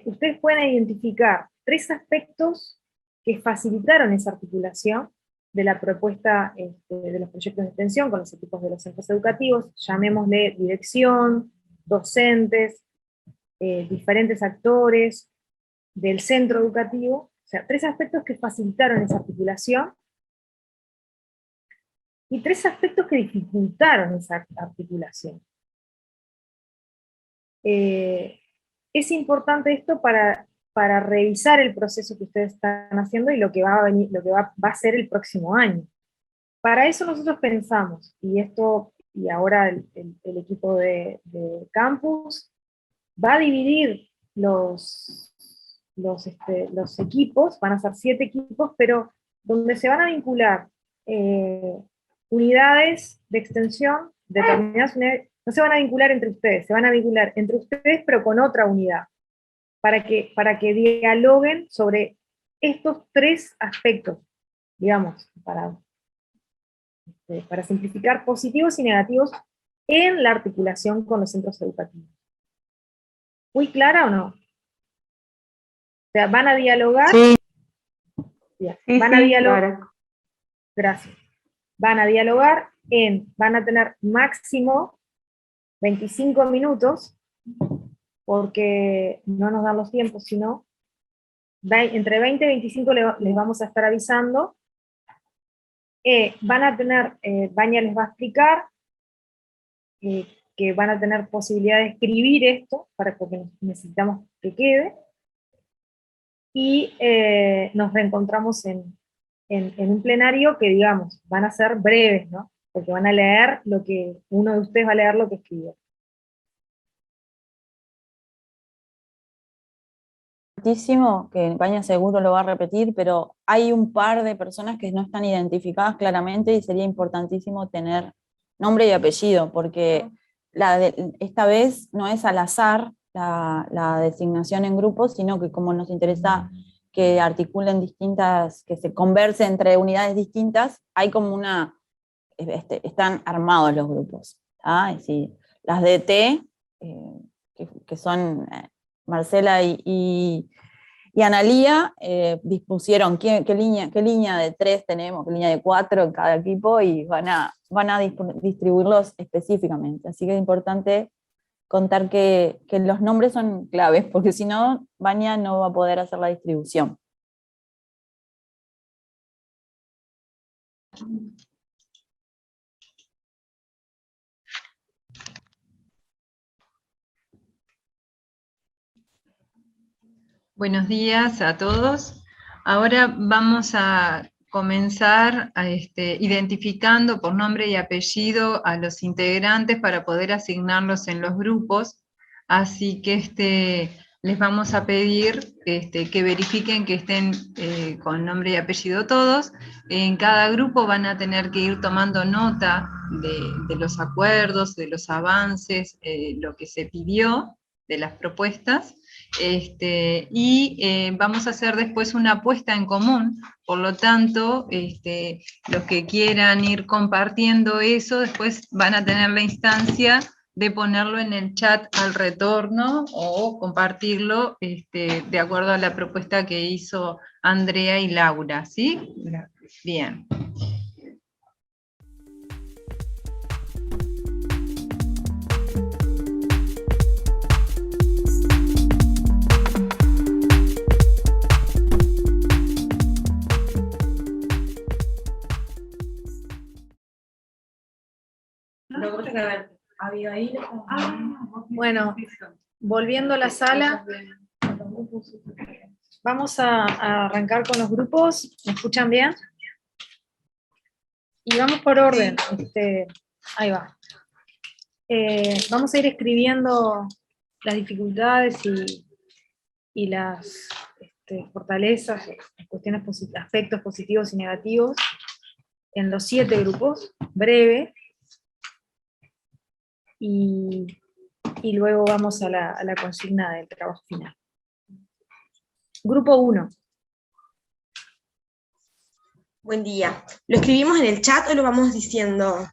ustedes pueden identificar 3 aspectos que facilitaron esa articulación de la propuesta de los proyectos de extensión con los equipos de los centros educativos, llamémosle dirección, docentes, diferentes actores del centro educativo, o sea, 3 aspectos que facilitaron esa articulación, y 3 aspectos que dificultaron esa articulación. Es importante esto para revisar el proceso que ustedes están haciendo y lo que va a venir, lo que va a ser el próximo año. Para eso nosotros pensamos, y ahora el equipo de campus va a dividir los equipos, van a ser 7 equipos, pero donde se van a vincular unidades de extensión, determinadas unidades, no se van a vincular entre ustedes, se van a vincular entre ustedes pero con otra unidad, para que dialoguen sobre estos 3 aspectos, digamos, para simplificar positivos y negativos en la articulación con los centros educativos. ¿Muy clara o no? O sea, van a dialogar. Sí. Van a dialogar. Claro. Gracias. Van a dialogar van a tener máximo 25 minutos, porque no nos dan los tiempos, sino entre 20 y 25 les vamos a estar avisando. Van a tener, Vania les va a explicar que van a tener posibilidad de escribir esto, porque necesitamos que quede, y nos reencontramos en un plenario que, digamos, van a ser breves, ¿no? Porque van a leer uno de ustedes va a leer lo que escribió. Que Vania seguro lo va a repetir, pero hay un par de personas que no están identificadas claramente y sería importantísimo tener nombre y apellido, porque esta vez no es al azar la designación en grupos, sino que como nos interesa que articulen que se conversen entre unidades distintas, hay como están armados los grupos. Es decir, las DT, que son Marcela y Analía, dispusieron qué línea de 3 tenemos, qué línea de 4 en cada equipo, y van a distribuirlos específicamente. Así que es importante contar que los nombres son claves, porque si no, Vania no va a poder hacer la distribución. Buenos días a todos. Ahora vamos a comenzar identificando por nombre y apellido a los integrantes para poder asignarlos en los grupos. Así que les vamos a pedir que verifiquen que estén con nombre y apellido todos. En cada grupo van a tener que ir tomando nota de los acuerdos, de los avances, lo que se pidió, de las propuestas. Vamos a hacer después una puesta en común, por lo tanto, los que quieran ir compartiendo eso, después van a tener la instancia de ponerlo en el chat al retorno, o compartirlo de acuerdo a la propuesta que hizo Andrea y Laura, ¿sí? Bien. Bueno, volviendo a la sala, vamos a arrancar con los grupos. ¿Me escuchan bien? Y vamos por orden. Ahí va. Vamos a ir escribiendo las dificultades y las fortalezas, cuestiones aspectos positivos y negativos en los 7 grupos, breve. Y luego vamos a la consigna del trabajo final. Grupo 1. Buen día. ¿Lo escribimos en el chat o lo vamos diciendo?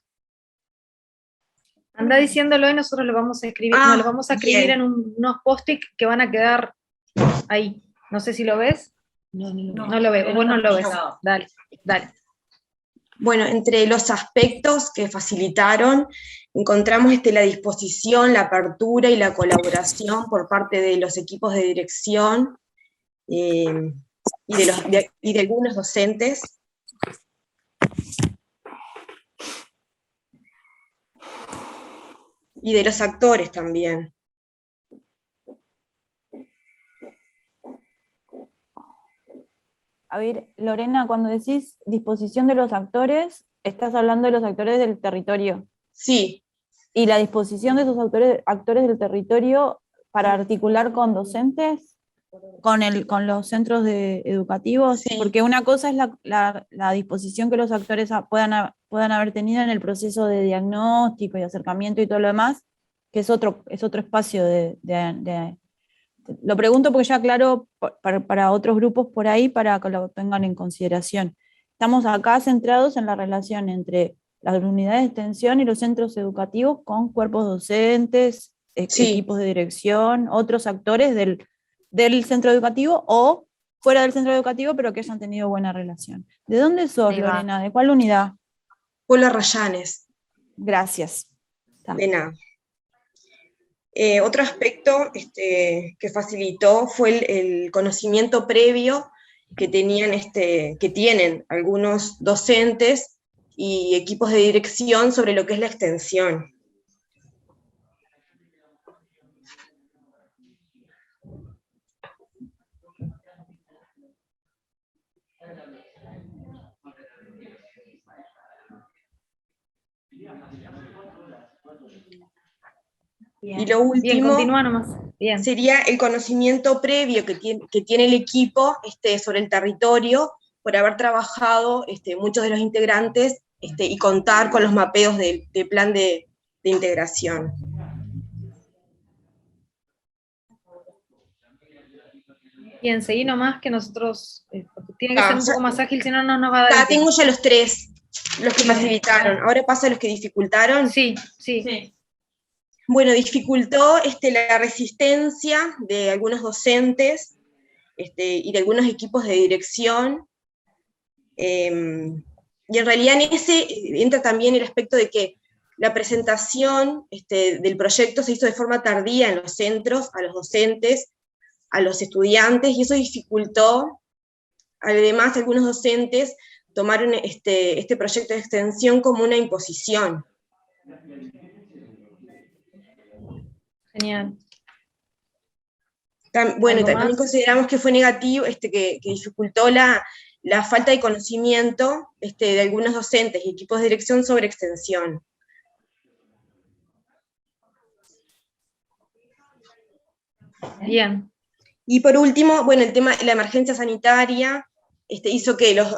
Anda diciéndolo y nosotros lo vamos a escribir, Ah, no, lo vamos a escribir bien. en unos post-it que van a quedar ahí. No sé si lo ves. No No lo veo, vos no lo ves. Dale, dale. Bueno, entre los aspectos que facilitaron, encontramos la disposición, la apertura y la colaboración por parte de los equipos de dirección y de algunos docentes. Y de los actores también. A ver, Lorena, cuando decís disposición de los actores, estás hablando de los actores del territorio. Sí. ¿Y la disposición de esos actores del territorio para articular con docentes, con los centros educativos? Sí. Porque una cosa es la disposición que los actores puedan haber tenido en el proceso de diagnóstico y acercamiento y todo lo demás, que es otro espacio lo pregunto porque ya aclaro para otros grupos por ahí, para que lo tengan en consideración. Estamos acá centrados en la relación entre las unidades de extensión y los centros educativos con cuerpos docentes, Sí. equipos de dirección, otros actores del centro educativo o fuera del centro educativo, pero que hayan tenido buena relación. ¿De dónde sos, Ahí va. Lorena? ¿De cuál unidad? Polo Rayanes. Gracias. De nada. Otro aspecto que facilitó fue el conocimiento previo que tienen algunos docentes y equipos de dirección sobre lo que es la extensión. Bien. Y lo último, bien, continúa nomás. Bien. Sería el conocimiento previo que tiene el equipo sobre el territorio, por haber trabajado muchos de los integrantes y contar con los mapeos del plan de integración. Bien, seguí nomás que nosotros, porque tiene que ser un poco más ágil, si no, no nos va a dar el tiempo. Tengo ya los tres, los que facilitaron. Ahora paso a los que dificultaron. Sí, sí. Bueno, dificultó la resistencia de algunos docentes y de algunos equipos de dirección. Y en realidad en ese entra también el aspecto de que la presentación del proyecto se hizo de forma tardía en los centros, a los docentes, a los estudiantes, y eso dificultó. Además, algunos docentes tomaron este proyecto de extensión como una imposición. Genial. Bueno, también consideramos que fue negativo, que dificultó la falta de conocimiento de algunos docentes y equipos de dirección sobre extensión. Bien. Y por último, bueno, el tema de la emergencia sanitaria hizo que los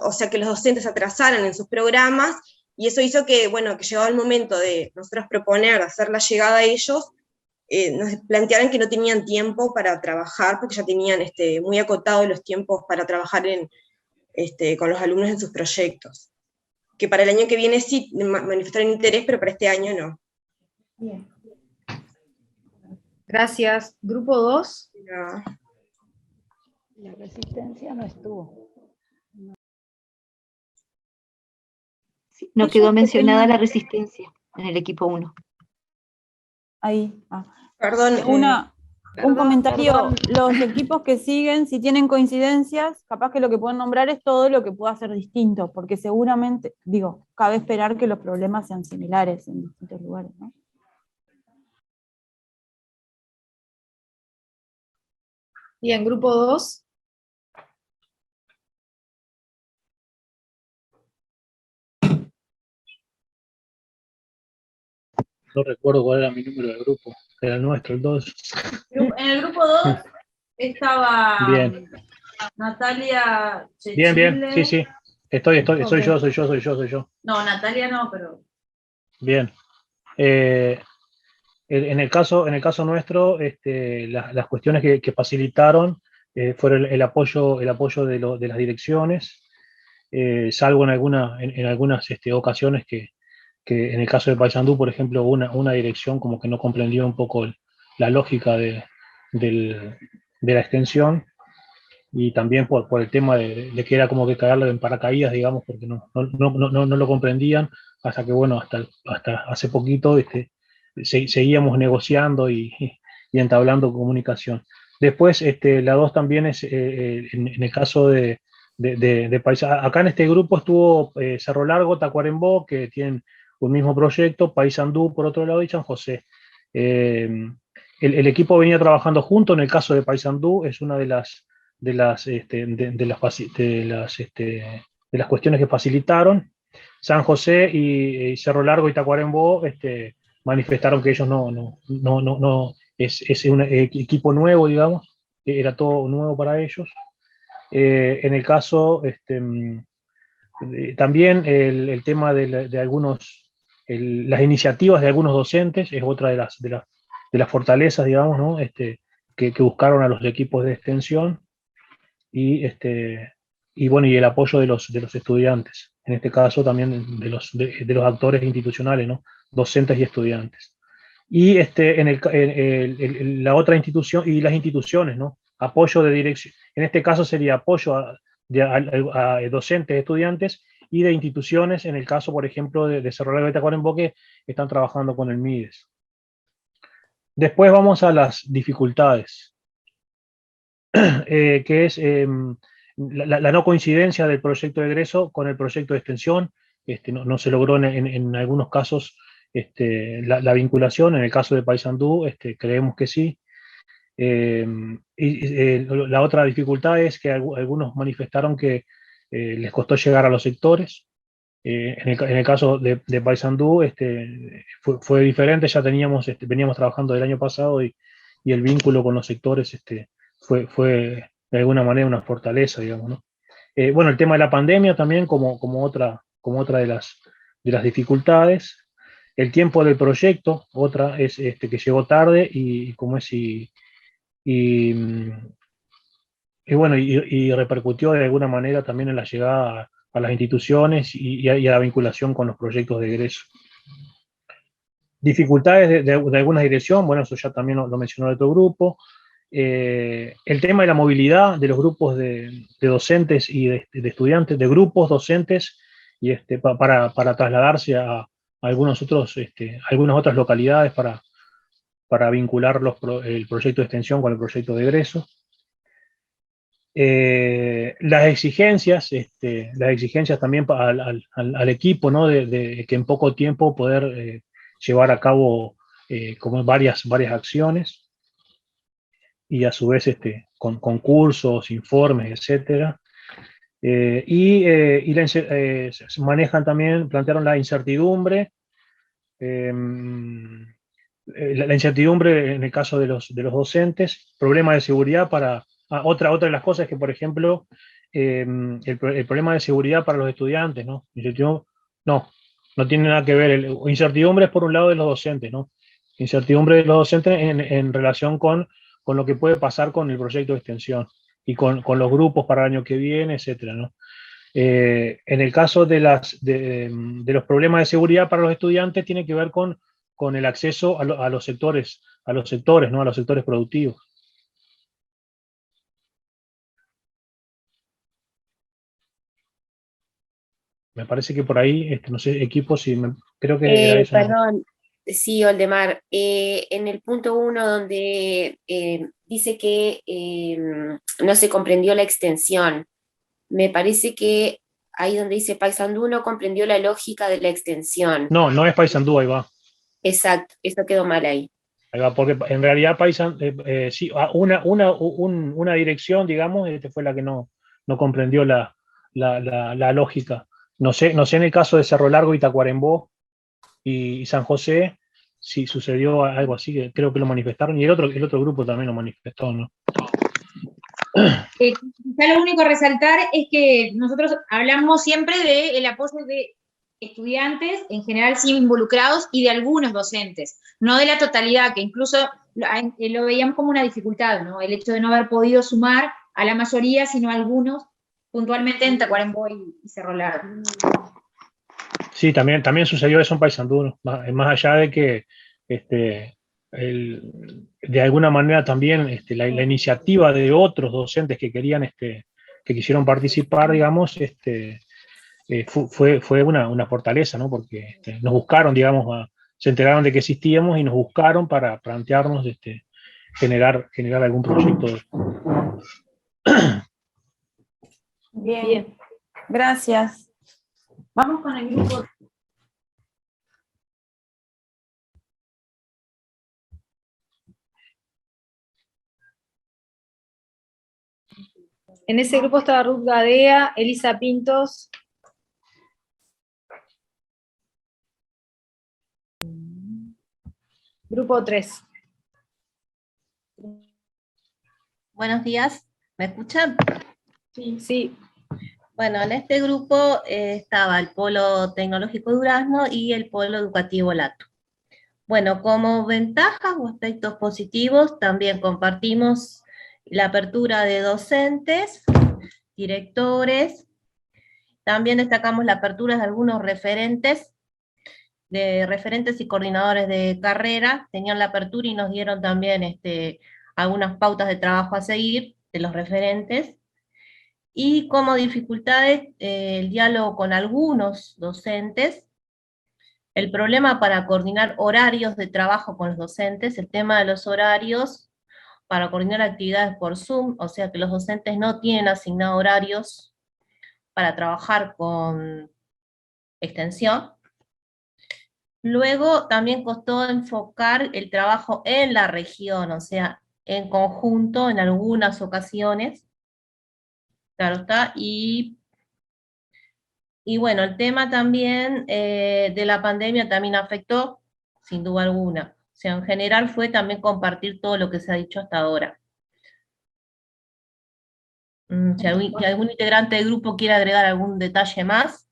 docentes atrasaran en sus programas, y eso hizo que, bueno, que llegado el momento de nosotros proponer hacer la llegada a ellos, nos plantearon que no tenían tiempo para trabajar, porque ya tenían muy acotados los tiempos para trabajar con los alumnos en sus proyectos. Que para el año que viene sí manifestaron interés, pero para este año no. Bien. Gracias. Grupo 2. No. La resistencia no estuvo. No quedó mencionada la resistencia en el equipo 1. Ahí. Perdón. Un comentario, los equipos que siguen, si tienen coincidencias, capaz que lo que pueden nombrar es todo lo que pueda ser distinto, porque seguramente, cabe esperar que los problemas sean similares en distintos lugares, ¿no? Bien, grupo 2. No recuerdo cuál era mi número de grupo, era el nuestro, el 2. En el grupo 2 estaba bien. Natalia Chechile. Bien, sí. Estoy, okay. soy yo. No, Natalia no, pero... Bien. En el caso nuestro, las cuestiones que facilitaron fueron el apoyo de las direcciones, salvo en algunas ocasiones que en el caso de Paysandú, por ejemplo, una dirección como que no comprendió un poco la lógica de la extensión, y también por el tema de que era como que caerle en paracaídas, digamos, porque no lo comprendían, hasta que, bueno, hasta hace poquito seguíamos negociando y entablando comunicación. Después, la 2 también es, en el caso de Paysandú, acá en este grupo estuvo Cerro Largo, Tacuarembó, que tienen un mismo proyecto, Paysandú por otro lado y San José. El equipo venía trabajando junto. En el caso de Paysandú es una de las cuestiones que facilitaron. San José y Cerro Largo y Tacuarembó manifestaron que ellos es un equipo nuevo, digamos, era todo nuevo para ellos. En el caso, también el tema de algunos, las iniciativas de algunos docentes es otra de las fortalezas, digamos, ¿no? Que buscaron a los equipos de extensión, y bueno, y el apoyo de los estudiantes, en este caso también de los actores institucionales, ¿no? Docentes y estudiantes. Y la otra institución, y las instituciones, ¿no? Apoyo de dirección, en este caso sería apoyo a docentes, estudiantes, y de instituciones, en el caso, por ejemplo, de Cerro Largo y Tacuarembó, que están trabajando con el MIDES. Después vamos a las dificultades, que es la no coincidencia del proyecto de egreso con el proyecto de extensión. No se logró en algunos casos la vinculación. En el caso de Paysandú creemos que sí. La otra dificultad es que algunos manifestaron que les costó llegar a los sectores. En el caso de Paysandú fue diferente. Ya veníamos trabajando el año pasado, y el vínculo con los sectores fue de alguna manera una fortaleza, digamos, ¿no? Bueno, el tema de la pandemia también como otra de las dificultades. El tiempo del proyecto, otra es que llegó tarde, y bueno, y repercutió de alguna manera también en la llegada a las instituciones y a la vinculación con los proyectos de egreso. Dificultades de alguna dirección, bueno, eso ya también lo mencionó el otro grupo. El tema de la movilidad de los grupos de docentes y de estudiantes, de grupos docentes, y para trasladarse a algunas otras localidades para vincular el proyecto de extensión con el proyecto de egreso. Las exigencias también al equipo, ¿no? de que en poco tiempo poder llevar a cabo como varias acciones, y a su vez con concursos, informes, etc. Manejan también, plantearon la incertidumbre, la incertidumbre en el caso de los docentes, problema de seguridad otra de las cosas es que, por ejemplo, el problema de seguridad para los estudiantes, ¿no? No tiene nada que ver. Incertidumbre es por un lado de los docentes, ¿no? Incertidumbre de los docentes en relación con lo que puede pasar con el proyecto de extensión y con los grupos para el año que viene, etcétera, ¿no? En el caso de los problemas de seguridad para los estudiantes, tiene que ver con el acceso a los sectores, ¿no? A los sectores productivos. Me parece que por ahí, no sé, equipos, creo que era eso. Perdón, sí, Oldemar, en el punto 1 donde dice que no se comprendió la extensión, me parece que ahí donde dice Paysandú no comprendió la lógica de la extensión. No es Paysandú, ahí va. Exacto, eso quedó mal ahí. Ahí va, porque en realidad sí, una dirección, digamos, fue la que no comprendió la lógica. No sé en el caso de Cerro Largo y Tacuarembó y San José, si sucedió algo así, que creo que lo manifestaron, y el otro grupo también lo manifestó, ¿no? Quizá lo único a resaltar es que nosotros hablamos siempre del apoyo de estudiantes, en general sí involucrados, y de algunos docentes, no de la totalidad, que incluso lo veíamos como una dificultad, ¿no? El hecho de no haber podido sumar a la mayoría, sino a algunos, puntualmente en Tacuarembó y Cerro Largo. Sí, también sucedió eso en Paysandú, más allá de que de alguna manera también la iniciativa de otros docentes que querían, que quisieron participar, digamos, fue una fortaleza, ¿no? Porque nos buscaron, digamos, se enteraron de que existíamos y nos buscaron para plantearnos generar algún proyecto. Bien, gracias. Vamos con el grupo. En ese grupo estaba Ruth Gadea, Elisa Pintos. Grupo 3. Buenos días, ¿me escuchan? Sí. Bueno, en este grupo estaba el Polo Tecnológico Durazno y el Polo Educativo Lato. Bueno, como ventajas o aspectos positivos, también compartimos la apertura de docentes, directores, también destacamos la apertura de algunos referentes y coordinadores de carrera, tenían la apertura y nos dieron también algunas pautas de trabajo a seguir de los referentes. Y como dificultades, el diálogo con algunos docentes, el problema para coordinar horarios de trabajo con los docentes, el tema de los horarios para coordinar actividades por Zoom, o sea que los docentes no tienen asignado horarios para trabajar con extensión. Luego también costó enfocar el trabajo en la región, o sea, en conjunto en algunas ocasiones. Claro está, y bueno, el tema también de la pandemia también afectó, sin duda alguna. O sea, en general fue también compartir todo lo que se ha dicho hasta ahora. Si algún integrante del grupo quiere agregar algún detalle más.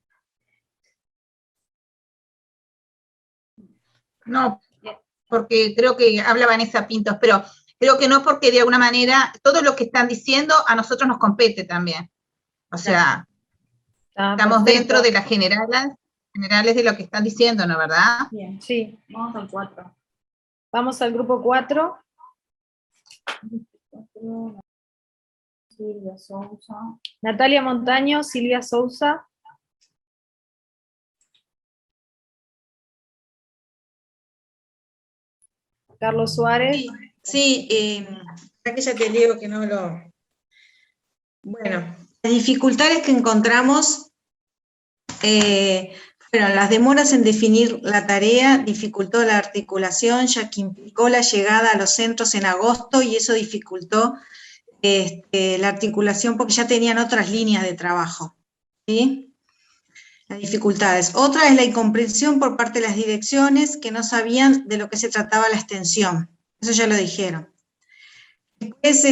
No, porque creo que habla Vanessa Pintos, pero creo que no, porque de alguna manera todo lo que están diciendo a nosotros nos compete también. O sea, estamos dentro de las generales de lo que están diciendo, ¿no, verdad? Bien, sí. Vamos al 4. Vamos al grupo 4. Silvia Sousa. Natalia Montaño, Silvia Sousa. Carlos Suárez. Sí, que ya te digo que no lo... Bueno, las dificultades que encontramos fueron las demoras en definir la tarea, dificultó la articulación, ya que implicó la llegada a los centros en agosto y eso dificultó la articulación porque ya tenían otras líneas de trabajo, ¿sí? Las dificultades. Otra es la incomprensión por parte de las direcciones que no sabían de lo que se trataba la extensión. Eso ya lo dijeron. Después,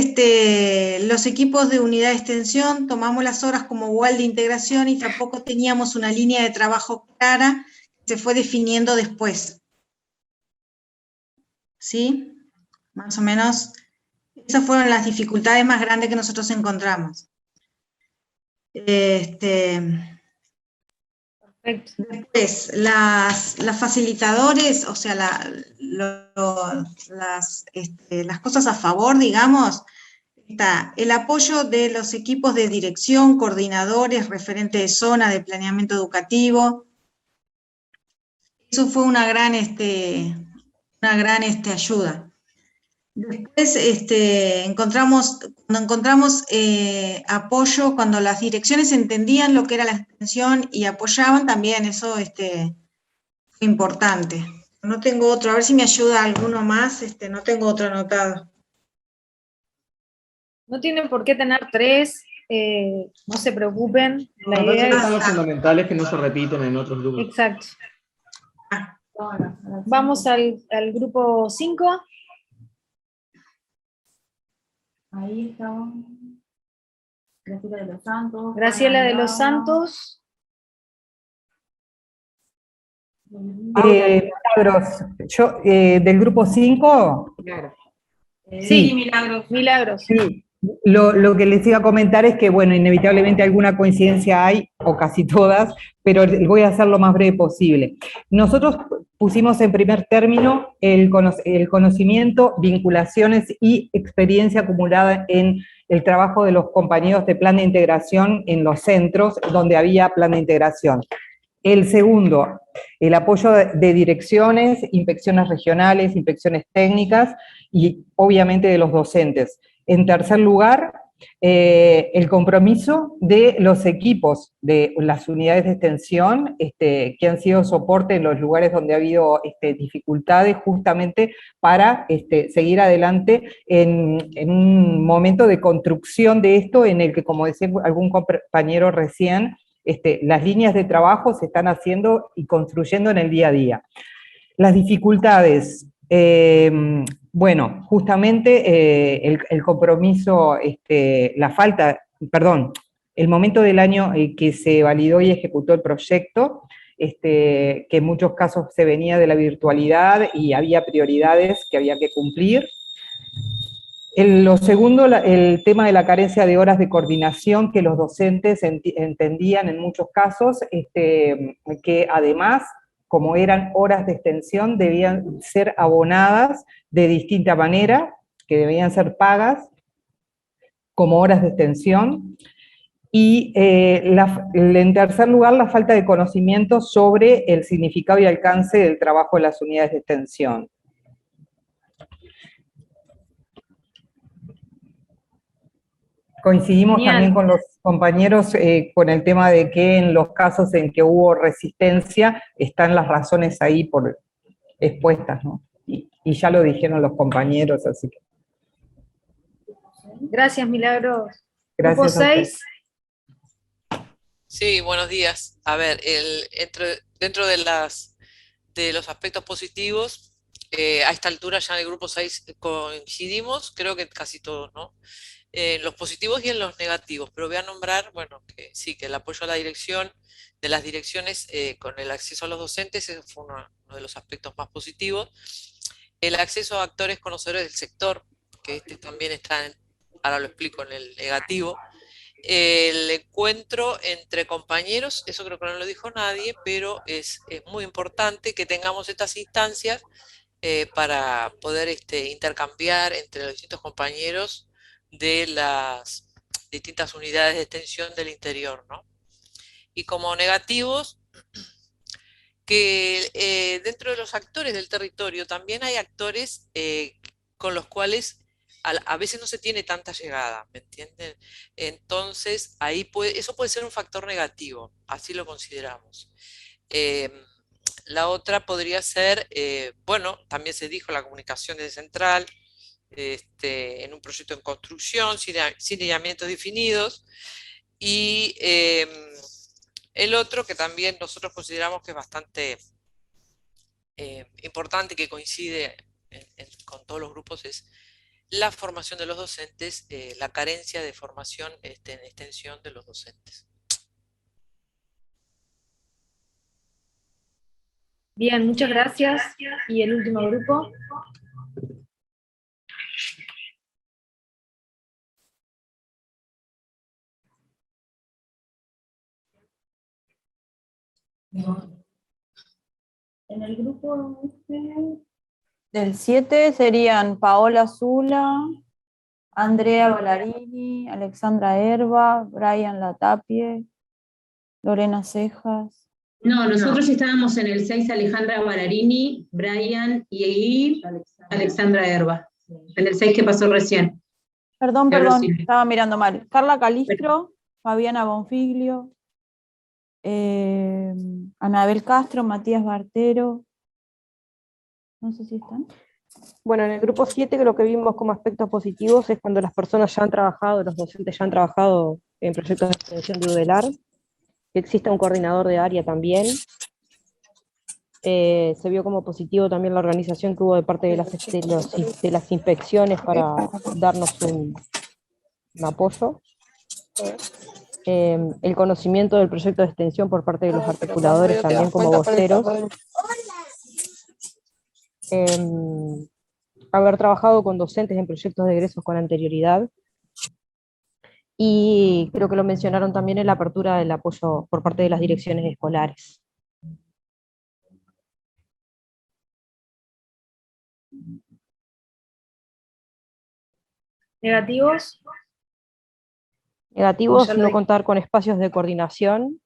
los equipos de unidad de extensión tomamos las horas como igual de integración y tampoco teníamos una línea de trabajo clara que se fue definiendo después. ¿Sí? Más o menos, esas fueron las dificultades más grandes que nosotros encontramos. Después, las facilitadores, o sea, las cosas a favor, digamos, está el apoyo de los equipos de dirección, coordinadores, referentes de zona, de planeamiento educativo. Eso fue una gran ayuda. Después encontramos apoyo cuando las direcciones entendían lo que era la extensión y apoyaban también, eso fue importante. No tengo otro, a ver si me ayuda alguno más, no tengo otro anotado. No tienen por qué tener 3, no se preocupen. La Me parece idea que es... son los fundamentales que no se repiten en otros grupos. Exacto. Vamos al grupo 5. Ahí está Graciela de los Santos. Graciela de los Santos. Milagros, yo del grupo 5. Sí, Milagros. Sí, Lo que les iba a comentar es que, bueno, inevitablemente alguna coincidencia hay, o casi todas, pero voy a hacer lo más breve posible. Nosotros pusimos en primer término el conocimiento, vinculaciones y experiencia acumulada en el trabajo de los compañeros de plan de integración en los centros donde había plan de integración. El segundo, el apoyo de direcciones, inspecciones regionales, inspecciones técnicas y obviamente de los docentes. En tercer lugar, el compromiso de los equipos de las unidades de extensión que han sido soporte en los lugares donde ha habido dificultades, justamente para seguir adelante en un momento de construcción de esto en el que, como decía algún compañero recién, las líneas de trabajo se están haciendo y construyendo en el día a día. Las dificultades, bueno, justamente el compromiso, el momento del año que se validó y ejecutó el proyecto, que en muchos casos se venía de la virtualidad y había prioridades que había que cumplir. Lo segundo, el tema de la carencia de horas de coordinación que los docentes entendían en muchos casos, que además, como eran horas de extensión, debían ser abonadas de distinta manera, que debían ser pagas como horas de extensión. Y en tercer lugar, la falta de conocimiento sobre el significado y alcance del trabajo de las unidades de extensión. Coincidimos también con los compañeros con el tema de que en los casos en que hubo resistencia están las razones ahí expuestas, ¿no? Y ya lo dijeron los compañeros, así que... Gracias, Milagros. Gracias. Grupo 6. Sí, buenos días. A ver, dentro de los aspectos positivos, a esta altura ya en el grupo 6 coincidimos, creo que casi todos, ¿no? En los positivos y en los negativos, pero voy a nombrar, bueno, que sí, que el apoyo a la dirección, de las direcciones con el acceso a los docentes, ese fue uno de los aspectos más positivos. El acceso a actores conocedores del sector, que también está, ahora lo explico, en el negativo. El encuentro entre compañeros, eso creo que no lo dijo nadie, pero es muy importante que tengamos estas instancias para poder intercambiar entre los distintos compañeros de las distintas unidades de extensión del interior, ¿no? Y como negativos, que dentro de los actores del territorio también hay actores con los cuales a veces no se tiene tanta llegada, ¿me entienden? Entonces, ahí eso puede ser un factor negativo, así lo consideramos. La otra podría ser, bueno, también se dijo la comunicación desde central, en un proyecto en construcción, sin lineamientos definidos, y el otro que también nosotros consideramos que es bastante importante, que coincide con todos los grupos, es la formación de los docentes, la carencia de formación en extensión de los docentes. Bien, muchas gracias. Y el último grupo. En el grupo del 7 serían Paola Zula, Andrea Ballarini, Alexandra Herba, Brian Latapie, Lorena Cejas. No, nosotros estábamos en el 6, Alejandra Ballarini, Brian y Alexandra Herba. En el 6 que pasó recién. Perdón, Sí. estaba mirando mal. Carla Calistro, Fabiana Bonfiglio, Anabel Castro, Matías Bartero. No sé si están. Bueno, en el grupo 7 lo que vimos como aspectos positivos es cuando las personas ya han trabajado, los docentes ya han trabajado en proyectos de extensión de UDELAR, que exista un coordinador de área también. Se vio como positivo también la organización que hubo de parte de las inspecciones para darnos un apoyo. El conocimiento del proyecto de extensión por parte de los articuladores también como voceros. Haber trabajado con docentes en proyectos de egresos con anterioridad, y creo que lo mencionaron también en la apertura del apoyo por parte de las direcciones escolares. ¿Negativos? Negativos, no contar con espacios de coordinación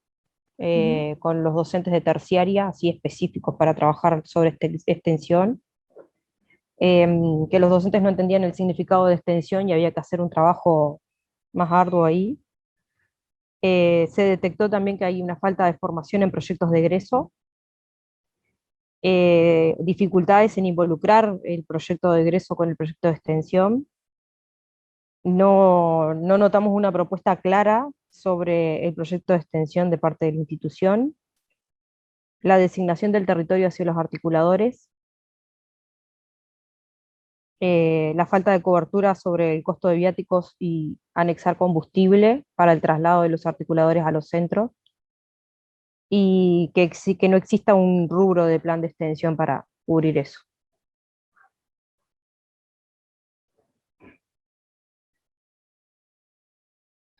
con los docentes de terciaria, así específicos para trabajar sobre extensión, que los docentes no entendían el significado de extensión y había que hacer un trabajo más arduo ahí. Se detectó también que hay una falta de formación en proyectos de egreso, dificultades en involucrar el proyecto de egreso con el proyecto de extensión. No notamos una propuesta clara sobre el proyecto de extensión de parte de la institución, la designación del territorio hacia los articuladores, la falta de cobertura sobre el costo de viáticos y anexar combustible para el traslado de los articuladores a los centros, y que no exista un rubro de plan de extensión para cubrir eso.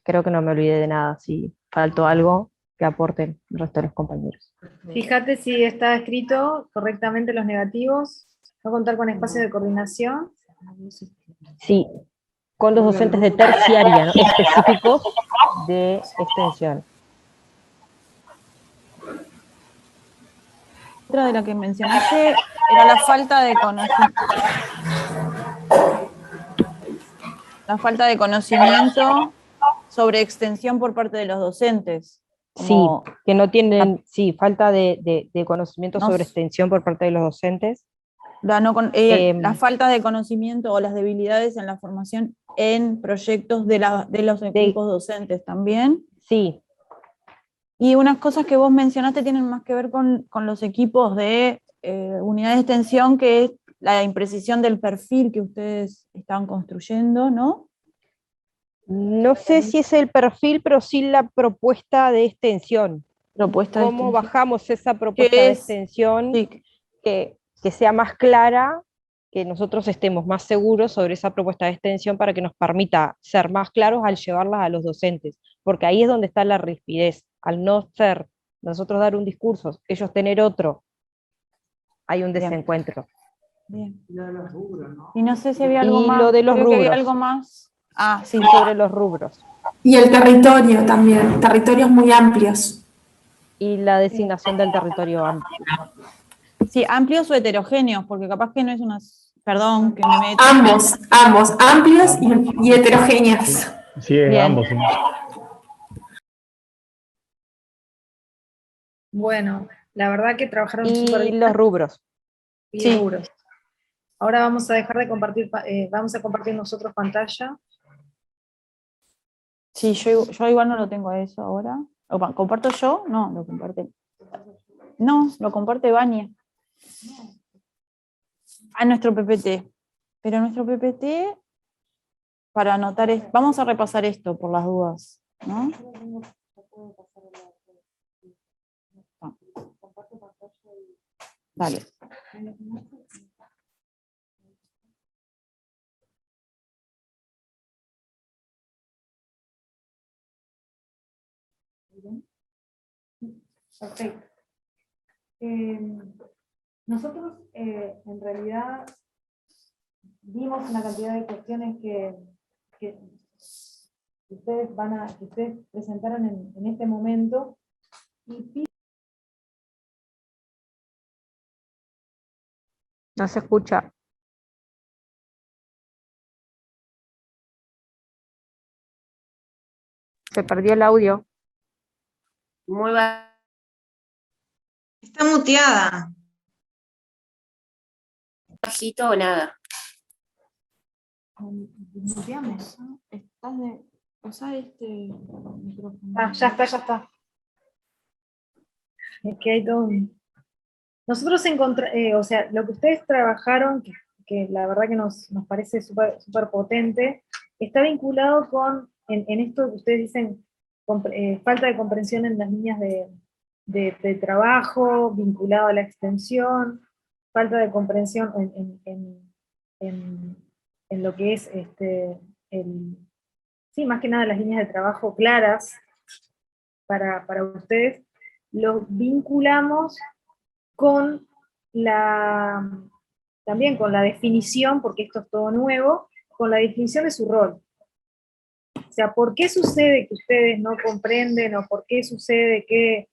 Creo que no me olvidé de nada, si faltó algo que aporten el resto de los compañeros. Fíjate si está escrito correctamente los negativos. No contar con espacios de coordinación. Sí, con los docentes de terciaria, ¿no? Específicos de extensión. Otra de la que mencionaste era la falta de conocimiento. La falta de conocimiento sobre extensión por parte de los docentes. Sí, que no tienen, falta de conocimiento sobre extensión por parte de los docentes. La falta de conocimiento o las debilidades en la formación en proyectos de los equipos docentes también. Sí. Y unas cosas que vos mencionaste tienen más que ver con los equipos de unidad de extensión, que es la imprecisión del perfil que ustedes están construyendo, ¿no? No sé si es el perfil, pero sí la propuesta de extensión. ¿Cómo bajamos esa propuesta de extensión que sea más clara, que nosotros estemos más seguros sobre esa propuesta de extensión para que nos permita ser más claros al llevarlas a los docentes? Porque ahí es donde está la rigidez. Al no ser nosotros dar un discurso, ellos tener otro, hay un desencuentro. Bien. Y no sé si había algo más. Lo de los rubros. Había algo más. Ah, sí, sobre los rubros. Y el territorio también, territorios muy amplios. Y la designación del territorio amplio. Sí, amplios o heterogéneos, porque capaz que no es una... Perdón, que me meto. Ambos, amplios y heterogéneos. Sí, ambos. ¿Sí? Bueno, la verdad que trabajaron súper bien. Y los rubros. Y rubros. Ahora vamos a dejar de compartir, vamos a compartir nosotros pantalla. Sí, yo igual no lo tengo eso ahora. ¿Comparto yo? No, lo comparte. No, lo comparte Vania. A nuestro PPT. Pero nuestro PPT, para anotar, vamos a repasar esto por las dudas, ¿no? Dale. Perfecto. Nosotros en realidad vimos una cantidad de cuestiones que ustedes presentaron en este momento, y no se escucha. Se perdió el audio. Muy Está muteada. bajito o nada. Muteamos, ¿no? Estás de... Usar este micrófono. Ah, ya está. Es que hay todo Nosotros o sea, lo que ustedes trabajaron, que la verdad que nos parece súper potente, está vinculado con, en esto que ustedes dicen, falta de comprensión en las líneas de trabajo, vinculado a la extensión, falta de comprensión en lo que es sí, más que nada las líneas de trabajo claras para ustedes, los vinculamos con también con la definición, porque esto es todo nuevo, con la definición de su rol. O sea, ¿por qué sucede que ustedes no comprenden, o por qué sucede que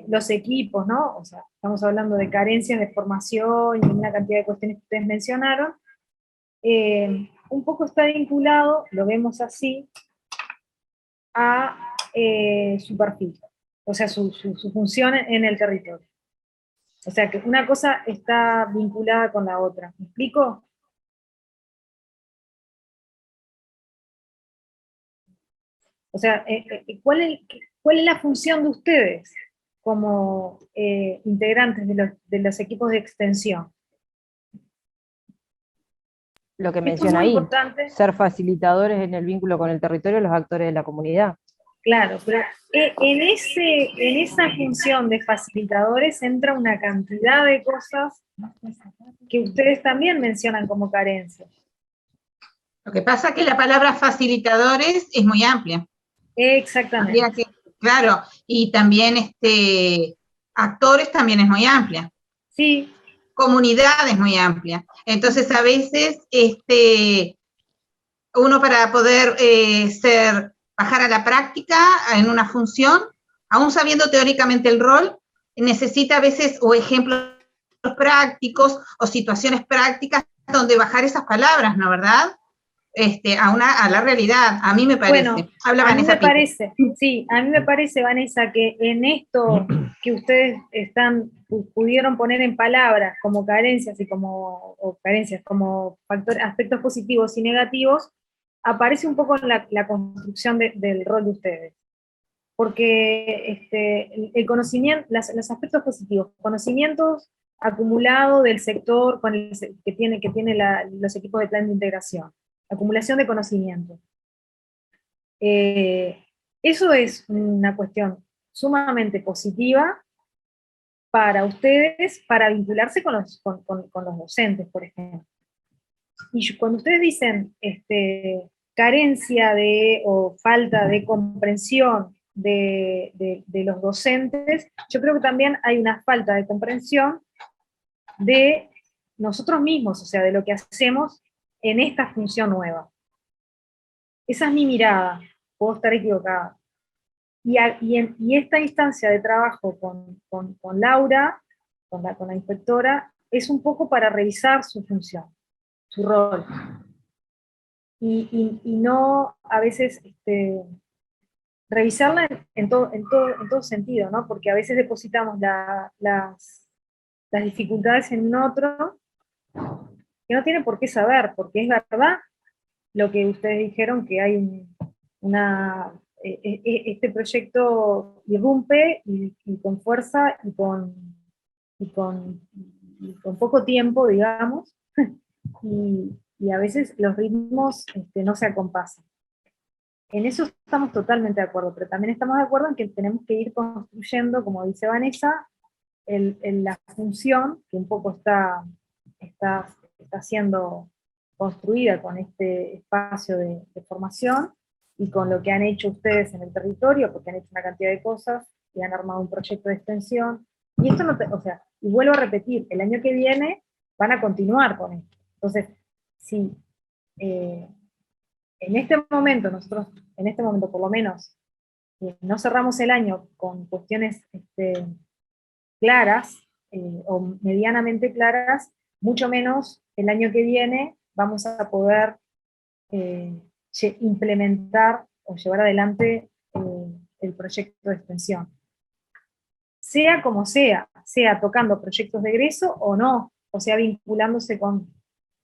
los equipos, ¿no? O sea, estamos hablando de carencias de formación y una cantidad de cuestiones que ustedes mencionaron, un poco está vinculado, lo vemos así, a su perfil, o sea, su función en el territorio. O sea, que una cosa está vinculada con la otra. ¿Me explico? O sea, ¿cuál es la función de ustedes como integrantes de los equipos de extensión? Lo que Esto es menciona muy ahí, importante. ser facilitadores en el vínculo con el territorio, los actores de la comunidad. Claro, pero en esa función de facilitadores entra una cantidad de cosas que ustedes también mencionan como carencias. Lo que pasa es que la palabra facilitadores es muy amplia. Exactamente. Claro, y también actores también es muy amplia. Sí. Comunidad es muy amplia. Entonces, a veces, uno para poder bajar a la práctica en una función, aún sabiendo teóricamente el rol, necesita a veces o ejemplos prácticos o situaciones prácticas donde bajar esas palabras, ¿no, verdad? A la realidad, a mí me parece. Bueno, Habla a mí Vanessa me parece, sí, a mí me parece, Vanessa, que en esto que ustedes pudieron poner en palabras como carencias como aspectos positivos y negativos, aparece un poco en la construcción del rol de ustedes. Porque el conocimiento, los aspectos positivos, conocimientos acumulados del sector que tiene los equipos de plan de integración, acumulación de conocimiento. Eso es una cuestión sumamente positiva para ustedes, para vincularse con los docentes, por ejemplo. Y cuando ustedes dicen carencia o falta de comprensión de los docentes, yo creo que también hay una falta de comprensión de nosotros mismos, o sea, de lo que hacemos en esta función nueva. Esa es mi mirada, puedo estar equivocada. Y esta instancia de trabajo con Laura, con la inspectora, es un poco para revisar su función, su rol. Y no a veces revisarla en todo sentido, ¿no? Porque a veces depositamos las dificultades en un otro que no tiene por qué saber, porque es verdad lo que ustedes dijeron, que hay este proyecto irrumpe y con fuerza y con poco tiempo, digamos, y a veces los ritmos no se acompasan. En eso estamos totalmente de acuerdo, pero también estamos de acuerdo en que tenemos que ir construyendo, como dice Vanessa, la función que un poco está siendo construida con este espacio de formación y con lo que han hecho ustedes en el territorio, porque han hecho una cantidad de cosas y han armado un proyecto de extensión. Y esto y vuelvo a repetir, el año que viene van a continuar con esto. Entonces, si en este momento por lo menos, no cerramos el año con cuestiones claras, o medianamente claras, mucho menos el año que viene vamos a poder implementar o llevar adelante el proyecto de extensión. Sea como sea tocando proyectos de egreso o no, o sea vinculándose con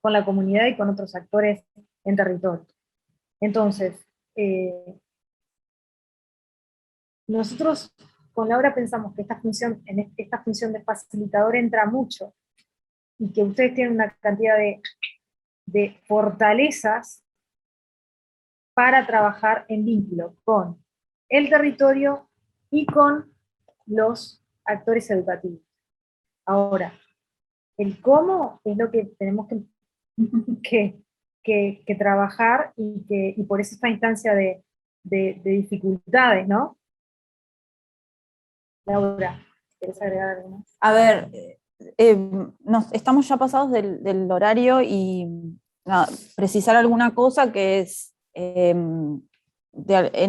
la comunidad y con otros actores en territorio. Entonces, nosotros con Laura pensamos que esta función de facilitador entra mucho, y que ustedes tienen una cantidad de fortalezas para trabajar en vínculo con el territorio y con los actores educativos. Ahora, el cómo es lo que tenemos que que trabajar y por eso esta instancia de dificultades, ¿no? Laura, ¿quieres agregar algo más? A ver, estamos ya pasados del horario y nada, precisar alguna cosa que es, en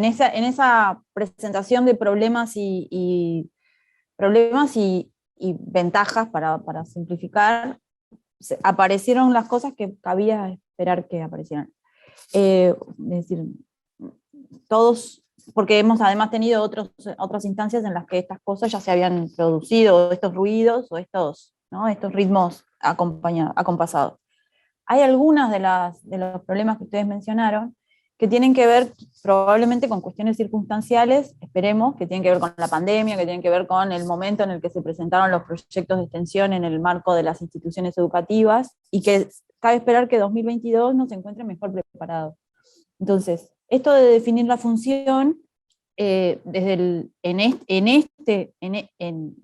esa presentación de problemas y ventajas, para simplificar, aparecieron las cosas que cabía esperar que aparecieran. Es decir, todos, porque hemos además tenido otras instancias en las que estas cosas ya se habían producido, estos ruidos o estos ritmos acompasados. Hay algunas de los problemas que ustedes mencionaron que tienen que ver probablemente con cuestiones circunstanciales, esperemos, que tienen que ver con la pandemia, que tienen que ver con el momento en el que se presentaron los proyectos de extensión en el marco de las instituciones educativas, y que cabe esperar que 2022 nos encuentre mejor preparados. Entonces, esto de definir la función,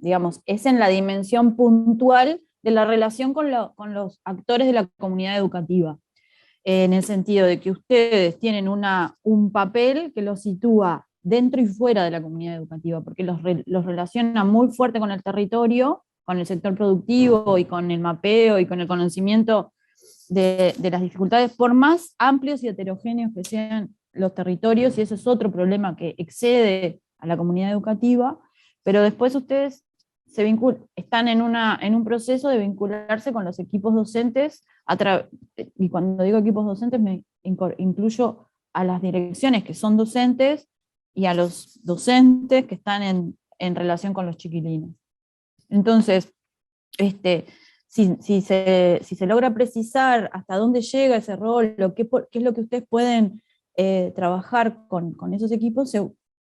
digamos, es en la dimensión puntual de la relación con los actores de la comunidad educativa, en el sentido de que ustedes tienen un papel que los sitúa dentro y fuera de la comunidad educativa, porque los relaciona muy fuerte con el territorio, con el sector productivo y con el mapeo y con el conocimiento de las dificultades, por más amplios y heterogéneos que sean los territorios, y ese es otro problema que excede a la comunidad educativa, pero después ustedes están en un proceso de vincularse con los equipos docentes, y cuando digo equipos docentes me incluyo a las direcciones que son docentes y a los docentes que están en relación con los chiquilines. Entonces, si se logra precisar hasta dónde llega ese rol, qué es lo que ustedes pueden trabajar con esos equipos,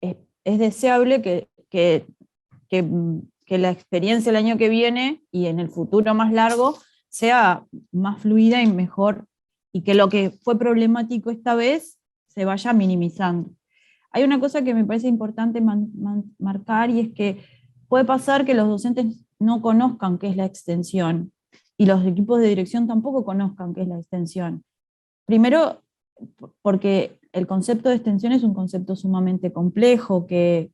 es deseable que la experiencia el año que viene y en el futuro más largo sea más fluida y mejor, y que lo que fue problemático esta vez se vaya minimizando. Hay una cosa que me parece importante marcar, y es que puede pasar que los docentes no conozcan qué es la extensión, y los equipos de dirección tampoco conozcan qué es la extensión. Primero, porque el concepto de extensión es un concepto sumamente complejo, que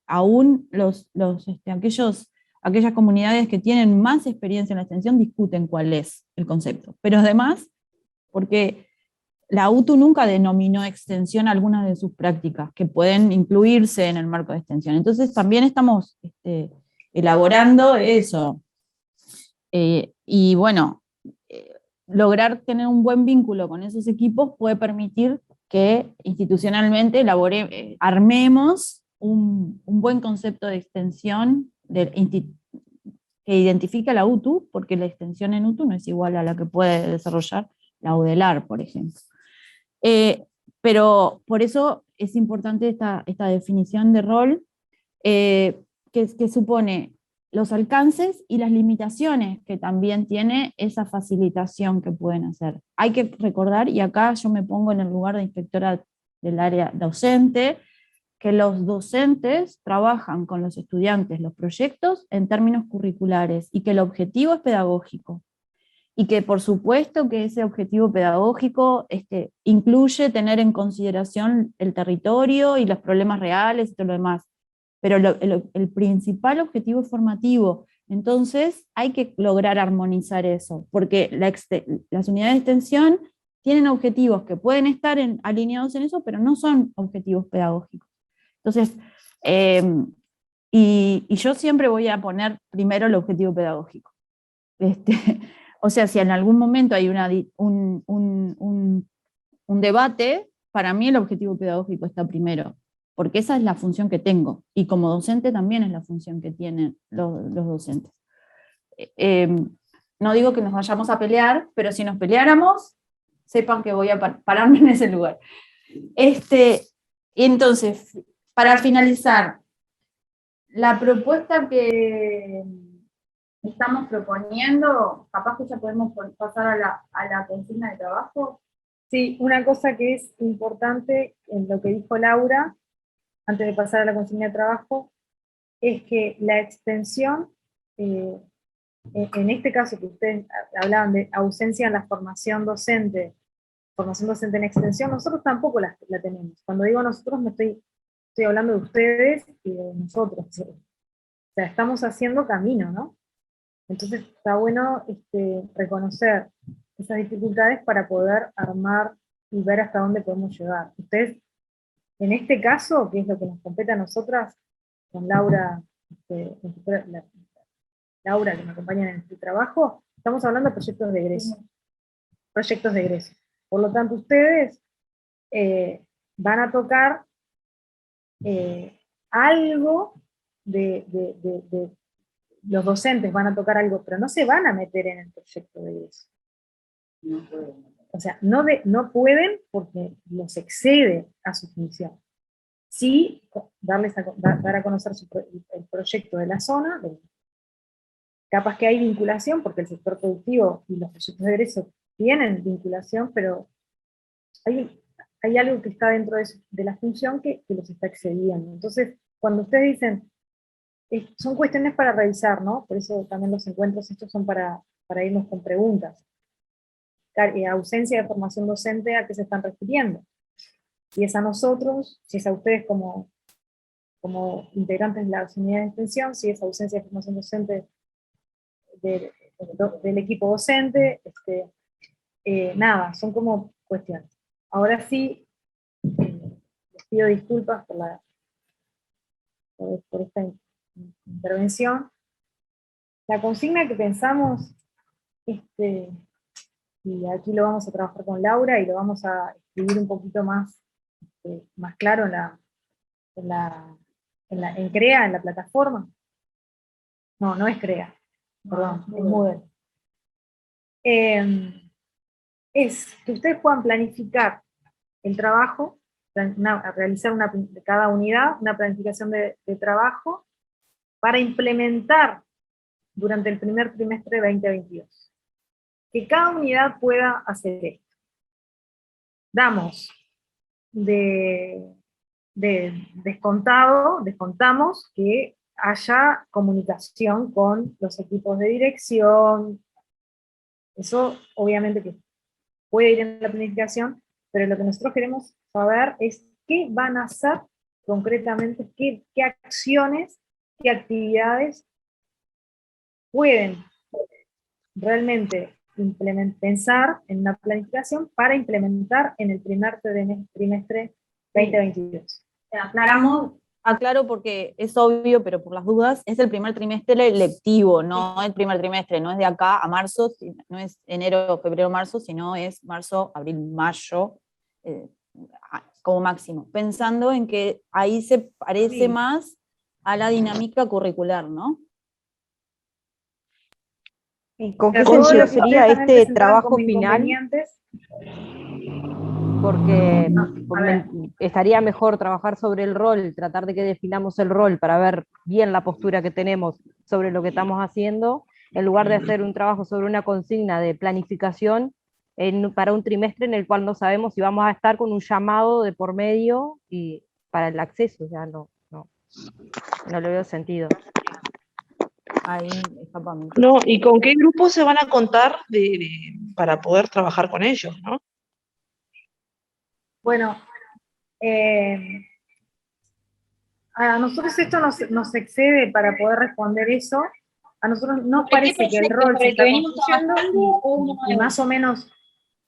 aún aquellas comunidades que tienen más experiencia en la extensión discuten cuál es el concepto. Pero además, porque la UTU nunca denominó extensión algunas de sus prácticas, que pueden incluirse en el marco de extensión. Entonces también estamos elaborando eso. Y bueno, lograr tener un buen vínculo con esos equipos puede permitir que institucionalmente armemos un buen concepto de extensión que identifique a la UTU, porque la extensión en UTU no es igual a la que puede desarrollar la UDELAR, por ejemplo. Pero por eso es importante esta definición de rol, que supone los alcances y las limitaciones que también tiene esa facilitación que pueden hacer. Hay que recordar, y acá yo me pongo en el lugar de inspectora del área docente, que los docentes trabajan con los estudiantes los proyectos en términos curriculares, y que el objetivo es pedagógico. Y que por supuesto que ese objetivo pedagógico incluye tener en consideración el territorio y los problemas reales y todo lo demás. Pero el principal objetivo es formativo. Entonces hay que lograr armonizar eso, porque las unidades de extensión tienen objetivos que pueden estar alineados en eso, pero no son objetivos pedagógicos. Entonces, y yo siempre voy a poner primero el objetivo pedagógico. O sea, si en algún momento hay un debate, para mí el objetivo pedagógico está primero, porque esa es la función que tengo, y como docente también es la función que tienen los docentes. No digo que nos vayamos a pelear, pero si nos peleáramos, sepan que voy a pararme en ese lugar. Entonces, para finalizar, la propuesta que estamos proponiendo, capaz que ya podemos pasar a la consigna de trabajo. Sí, una cosa que es importante en lo que dijo Laura, antes de pasar a la consigna de trabajo, es que la extensión, en este caso que ustedes hablaban de ausencia en la formación docente formación docente en extensión, nosotros tampoco la tenemos. Cuando digo nosotros, estoy hablando de ustedes y de nosotros. O sea, estamos haciendo camino, ¿no? Entonces está bueno reconocer esas dificultades para poder armar y ver hasta dónde podemos llegar. Ustedes, en este caso, que es lo que nos compete a nosotras, con Laura, Laura que me acompaña en este trabajo, estamos hablando de proyectos de egreso. Proyectos de egreso. Por lo tanto, ustedes van a tocar algo los docentes van a tocar algo, pero no se van a meter en el proyecto de egreso. No pueden. O sea, no pueden porque los excede a su función. Sí, dar a conocer el proyecto de la zona, capaz que hay vinculación, porque el sector productivo y los proyectos de egreso tienen vinculación, pero hay algo que está dentro de la función que los está excediendo. Entonces, cuando ustedes dicen, son cuestiones para revisar, ¿no? Por eso también los encuentros estos son para irnos con preguntas. Ausencia de formación docente, ¿a qué se están refiriendo? Si es a nosotros, si es a ustedes como integrantes de las unidades de extensión, si es ausencia de formación docente del equipo docente, nada, son como cuestiones. Ahora sí, les pido disculpas por esta intervención. La consigna que pensamos, y aquí lo vamos a trabajar con Laura y lo vamos a escribir un poquito más claro en CREA, en la plataforma. No es CREA, perdón, es Moodle. Es que ustedes puedan planificar el trabajo, realizar de cada unidad una planificación de trabajo para implementar durante el primer trimestre de 2022. Que cada unidad pueda hacer esto. Damos descontamos que haya comunicación con los equipos de dirección. Eso obviamente que puede ir en la planificación, pero lo que nosotros queremos saber es qué van a hacer concretamente, qué acciones, qué actividades pueden realmente pensar en una planificación para implementar en el primer trimestre 2022. Aclaro porque es obvio, pero por las dudas, es el primer trimestre lectivo, no el primer trimestre, no es de acá a marzo, no es enero, febrero, marzo, sino es marzo, abril, mayo, como máximo, pensando en que ahí se parece más a la dinámica curricular, ¿no? ¿Y con qué sentido sería este trabajo final? Porque estaría mejor trabajar sobre el rol, tratar de que definamos el rol para ver bien la postura que tenemos sobre lo que estamos haciendo, en lugar de hacer un trabajo sobre una consigna de planificación para un trimestre en el cual no sabemos si vamos a estar con un llamado de por medio y para el acceso, ya no le veo sentido. Ahí no, ¿y con qué grupos se van a contar para poder trabajar con ellos, no? Bueno, a nosotros esto nos excede para poder responder eso. A nosotros nos parece que el rol se está construyendo y más o menos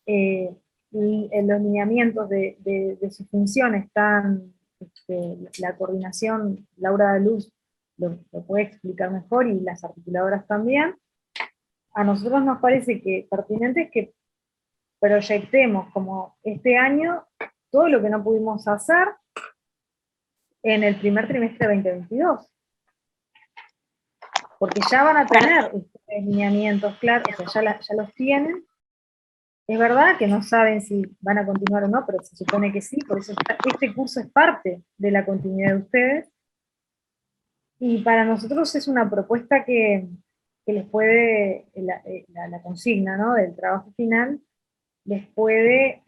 los lineamientos de sus funciones están, la coordinación, Laura de Luz lo puede explicar mejor y las articuladoras también. A nosotros nos parece que pertinente es que proyectemos como este año todo lo que no pudimos hacer en el primer trimestre de 2022. Porque ya van a tener lineamientos claros, o sea, ya los tienen. Es verdad que no saben si van a continuar o no, pero se supone que sí, por eso este curso es parte de la continuidad de ustedes. Y para nosotros es una propuesta que les puede, la consigna, ¿no?, del trabajo final, les puede,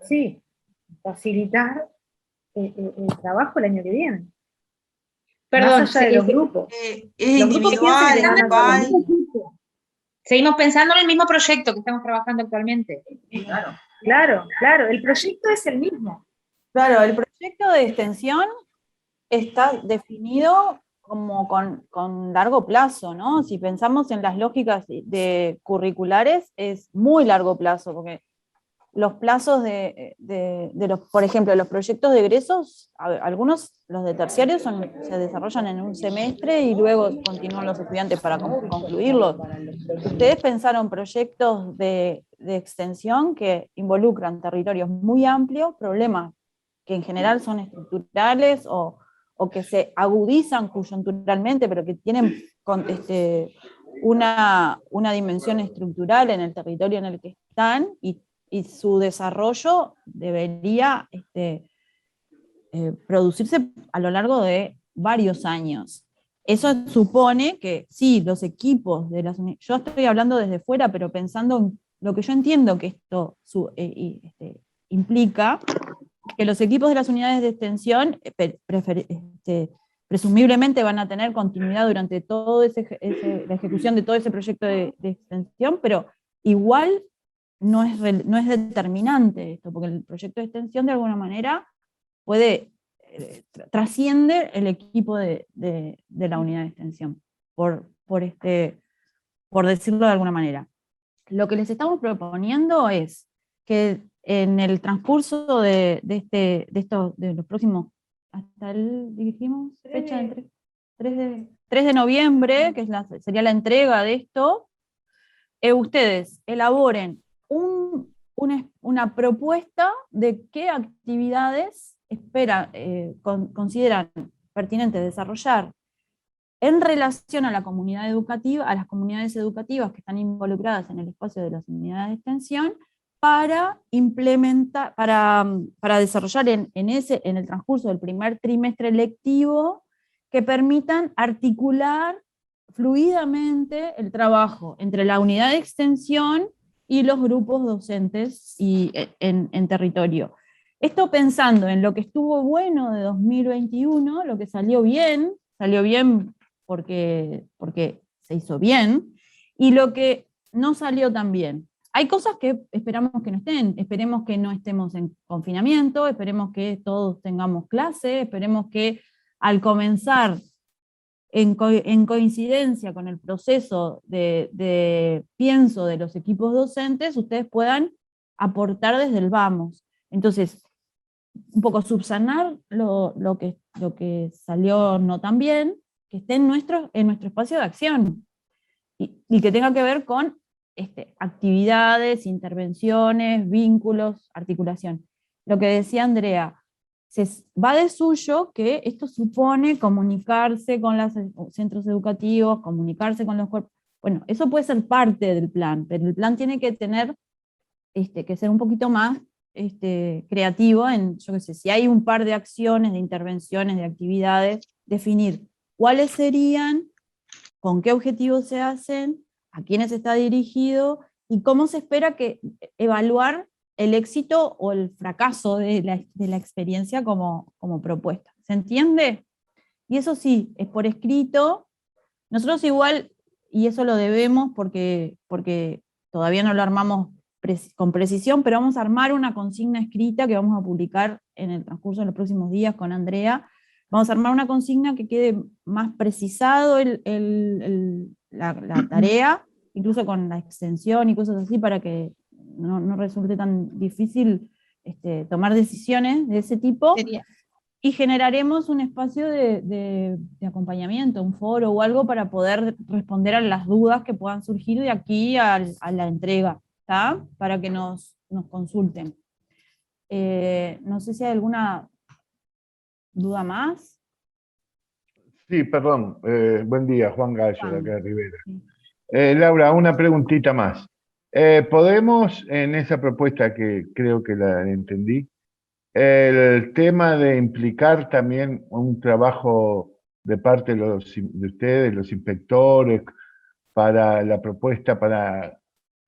sí, facilitar el trabajo el año que viene. Perdón, más allá de los grupos. Es individual, igual. Seguimos pensando en el mismo proyecto que estamos trabajando actualmente. Claro. Claro, claro, el proyecto es el mismo. Claro, el proyecto de extensión está definido como con largo plazo, ¿no? Si pensamos en las lógicas de curriculares, es muy largo plazo, porque los plazos de los, por ejemplo, los proyectos de egresos, algunos, los de terciario, se desarrollan en un semestre y luego continúan los estudiantes para concluirlos. Ustedes pensaron proyectos de extensión que involucran territorios muy amplios, problemas que en general son estructurales o que se agudizan coyunturalmente, pero que tienen una dimensión estructural en el territorio en el que están, y su desarrollo debería producirse a lo largo de varios años. Eso supone que sí, los equipos de las unidades, yo estoy hablando desde fuera, pero pensando en lo que yo entiendo que esto implica, que los equipos de las unidades de extensión presumiblemente van a tener continuidad durante todo la ejecución de todo ese proyecto de extensión, pero igual no es determinante esto, porque el proyecto de extensión de alguna manera trasciende el equipo de la unidad de extensión, por decirlo de alguna manera. Lo que les estamos proponiendo es que en el transcurso de los próximos, hasta dijimos, fecha del 3 de noviembre, que sería la entrega de esto, ustedes elaboren una propuesta de qué actividades consideran pertinentes desarrollar en relación a la comunidad educativa, a las comunidades educativas que están involucradas en el espacio de las unidades de extensión, para implementar, para desarrollar en el transcurso del primer trimestre lectivo, que permitan articular fluidamente el trabajo entre la unidad de extensión y los grupos docentes en territorio. Esto pensando en lo que estuvo bueno de 2021, lo que salió bien porque se hizo bien, y lo que no salió tan bien. Hay cosas que esperamos que no estén, esperemos que no estemos en confinamiento, esperemos que todos tengamos clase, esperemos que al comenzar en coincidencia con el proceso pienso de los equipos docentes, ustedes puedan aportar desde el vamos. Entonces, un poco subsanar lo que salió no tan bien, que esté en nuestro espacio de acción, y que tenga que ver con actividades, intervenciones, vínculos, articulación. Lo que decía Andrea, va de suyo que esto supone comunicarse con los centros educativos, comunicarse con los cuerpos. Bueno, eso puede ser parte del plan, pero el plan tiene que tener que ser un poquito más creativo en, yo qué sé, si hay un par de acciones, de intervenciones, de actividades, definir cuáles serían, con qué objetivos se hacen, a quiénes está dirigido, y cómo se espera evaluar el éxito o el fracaso de la experiencia como propuesta. ¿Se entiende? Y eso sí, es por escrito. Nosotros igual, y eso lo debemos porque todavía no lo armamos con precisión, pero vamos a armar una consigna escrita que vamos a publicar en el transcurso de los próximos días con Andrea. Vamos a armar una consigna que quede más precisado la tarea, incluso con la extensión y cosas así, para que no resulte tan difícil tomar decisiones de ese tipo. Y generaremos un espacio de acompañamiento, un foro o algo para poder responder a las dudas que puedan surgir de aquí a la entrega, ¿está? Para que nos consulten. No sé si hay alguna duda más. Sí, perdón. Buen día, Juan Gallo, de acá de Rivera. Laura, una preguntita más. ¿Podemos, en esa propuesta que creo que la entendí, el tema de implicar también un trabajo de parte de ustedes, los inspectores, para la propuesta para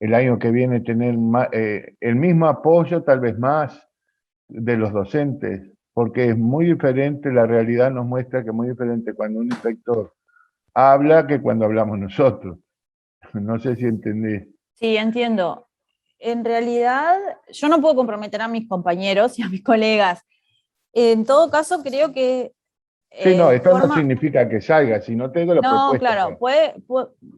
el año que viene tener el mismo apoyo, tal vez más, de los docentes? Porque es muy diferente, la realidad nos muestra que es muy diferente cuando un inspector habla que cuando hablamos nosotros. No sé si entendés. Sí, entiendo. en realidad yo no puedo comprometer a mis compañeros y a mis colegas. En todo caso, creo que... Sí, no, esto no significa que salga, sino tengo la No, propuesta. claro,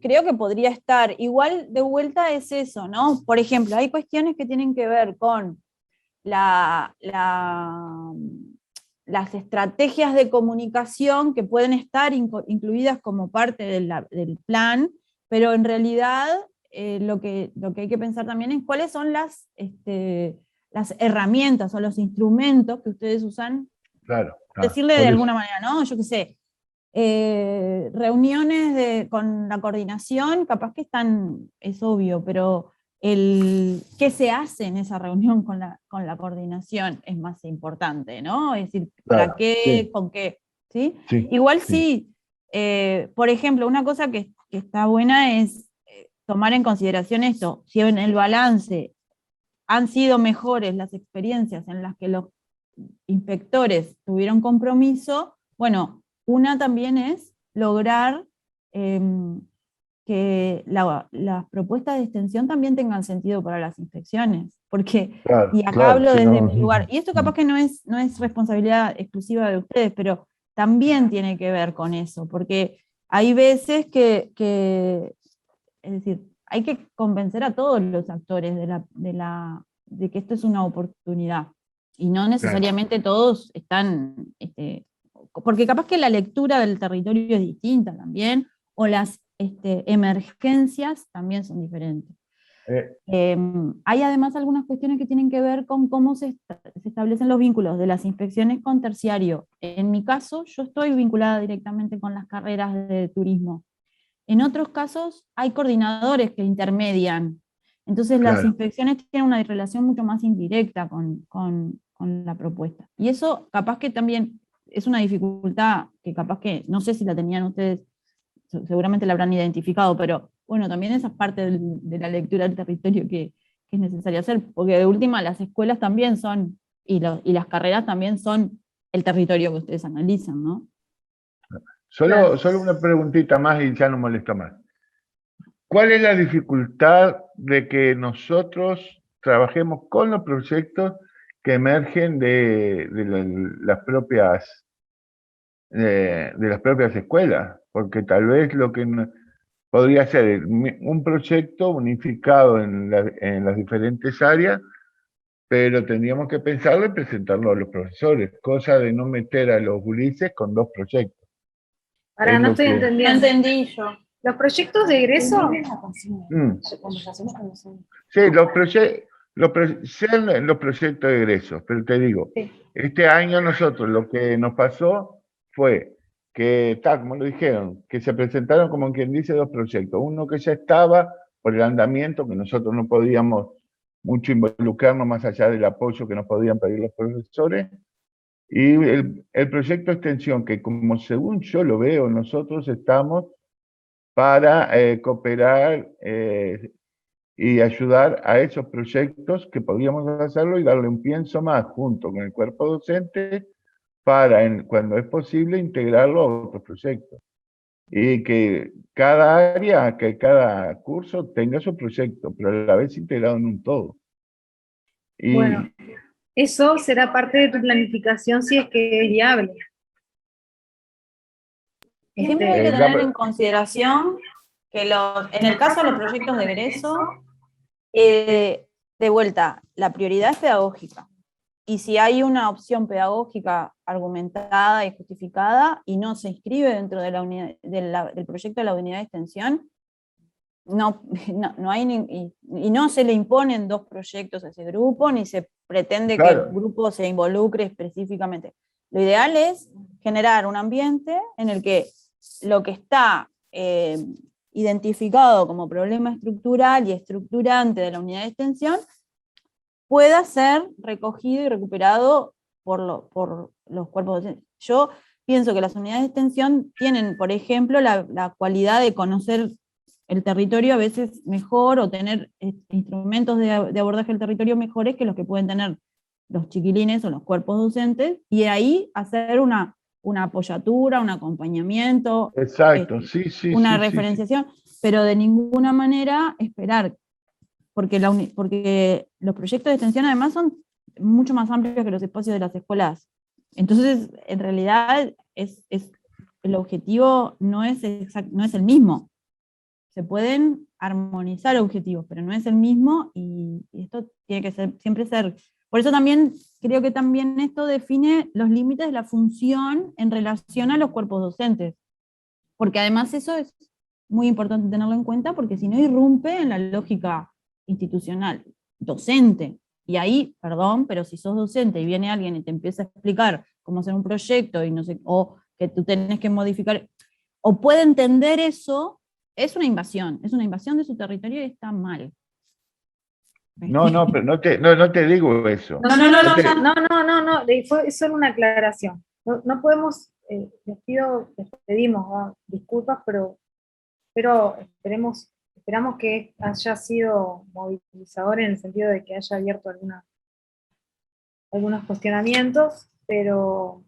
creo que podría estar. Igual, de vuelta es eso, ¿no? Por ejemplo, hay cuestiones que tienen que ver con las estrategias de comunicación que pueden estar incluidas como parte del plan, pero en realidad lo que hay que pensar también es cuáles son las herramientas o los instrumentos que ustedes usan. Claro. Decirle de alguna manera, ¿no? Yo qué sé, reuniones con la coordinación, capaz que es obvio, pero qué se hace en esa reunión con la coordinación es más importante, ¿no? Es decir, ¿para qué? Sí. ¿Con qué? ¿Sí? Sí, igual sí, por ejemplo, una cosa que está buena es tomar en consideración esto, si en el balance han sido mejores las experiencias en las que los inspectores tuvieron compromiso, bueno, una también es lograr que las propuestas de extensión también tengan sentido para las inspecciones, porque, y acá hablo desde mi lugar, y esto capaz que no es responsabilidad exclusiva de ustedes, pero también tiene que ver con eso, porque hay veces que es decir, hay que convencer a todos los actores de que esto es una oportunidad, y no necesariamente todos están, porque capaz que la lectura del territorio es distinta también, o las emergencias también son diferentes. Hay además algunas cuestiones que tienen que ver con cómo se establecen los vínculos de las inspecciones con terciario. En mi caso, yo estoy vinculada directamente con las carreras de turismo. En otros casos hay coordinadores que intermedian. Entonces las inspecciones tienen una relación mucho más indirecta con la propuesta. Y eso capaz que también es una dificultad que capaz que, no sé si la tenían ustedes, seguramente la habrán identificado, pero bueno, también esa es parte de la lectura del territorio que es necesario hacer, porque de última las escuelas también son, y las carreras también son el territorio que ustedes analizan, ¿no? Solo una preguntita más y ya no molesto más. ¿Cuál es la dificultad de que nosotros trabajemos con los proyectos que emergen de las propias escuelas? Porque tal vez lo que podría ser un proyecto unificado en las diferentes áreas, pero tendríamos que pensarlo y presentarlo a los profesores, cosa de no meter a los gurises con dos proyectos. Ahora no estoy entendiendo. No entendí yo. ¿Los proyectos de egreso? Sí, sean los proyectos de egreso, pero te digo, este año nosotros lo que nos pasó fue que, como lo dijeron, que se presentaron como quien dice dos proyectos. Uno que ya estaba por el andamiento, que nosotros no podíamos mucho involucrarnos más allá del apoyo que nos podían pedir los profesores, y el proyecto de extensión, que como según yo lo veo, nosotros estamos para cooperar y ayudar a esos proyectos que podríamos hacerlo y darle un pienso más junto con el cuerpo docente para, cuando es posible, integrarlo a otros proyectos. Y que cada área, que cada curso tenga su proyecto, pero a la vez integrado en un todo. Y, bueno, eso será parte de tu planificación si es que es viable. Siempre hay que tener en consideración que en el caso de los proyectos de egreso, de vuelta, la prioridad es pedagógica. Y si hay una opción pedagógica argumentada y justificada y no se inscribe dentro de la unidad, del proyecto de la unidad de extensión, no hay y no se le imponen dos proyectos a ese grupo, ni se pretende que el grupo se involucre específicamente. Lo ideal es generar un ambiente en el que lo que está identificado como problema estructural y estructurante de la unidad de extensión pueda ser recogido y recuperado por los cuerpos docentes. Yo pienso que las unidades de extensión tienen, por ejemplo, la cualidad de conocer el territorio a veces mejor o tener instrumentos de abordaje del territorio mejores que los que pueden tener los chiquilines o los cuerpos docentes, y ahí hacer una apoyatura, un acompañamiento, exacto, una referenciación, pero de ninguna manera esperar, porque los proyectos de extensión además son mucho más amplios que los espacios de las escuelas. Entonces, en realidad, el objetivo no es el mismo. Se pueden armonizar objetivos, pero no es el mismo, y esto tiene que siempre ser. Por eso también creo que también esto define los límites de la función en relación a los cuerpos docentes. Porque además eso es muy importante tenerlo en cuenta, porque si no irrumpe en la lógica institucional docente. Y ahí, perdón, pero si sos docente y viene alguien y te empieza a explicar cómo hacer un proyecto y no sé, o que tú tenés que modificar, o puede entender eso, es una invasión de su territorio y está mal. No, pero no te digo eso. No, fue solo una aclaración. No podemos, les pedimos disculpas, pero esperamos que haya sido movilizador en el sentido de que haya abierto algunos cuestionamientos, pero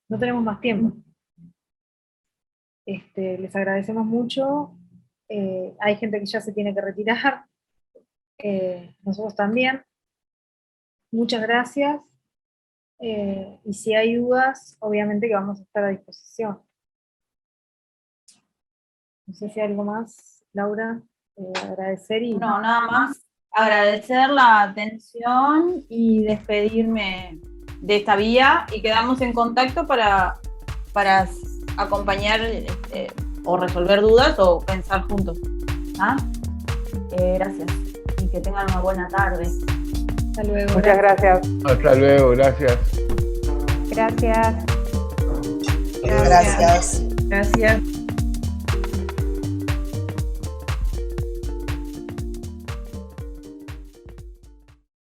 no tenemos más tiempo. Les agradecemos mucho. Hay gente que ya se tiene que retirar. Nosotros también. Muchas gracias. Y si hay dudas, obviamente que vamos a estar a disposición. No sé si hay algo más, Laura, agradecer y... No, nada más agradecer la atención y despedirme de esta vía, y quedamos en contacto para acompañar o resolver dudas o pensar juntos. ¿Ah? Gracias, y que tengan una buena tarde. Hasta luego. Muchas gracias. Hasta luego, gracias. Gracias. Gracias. Gracias.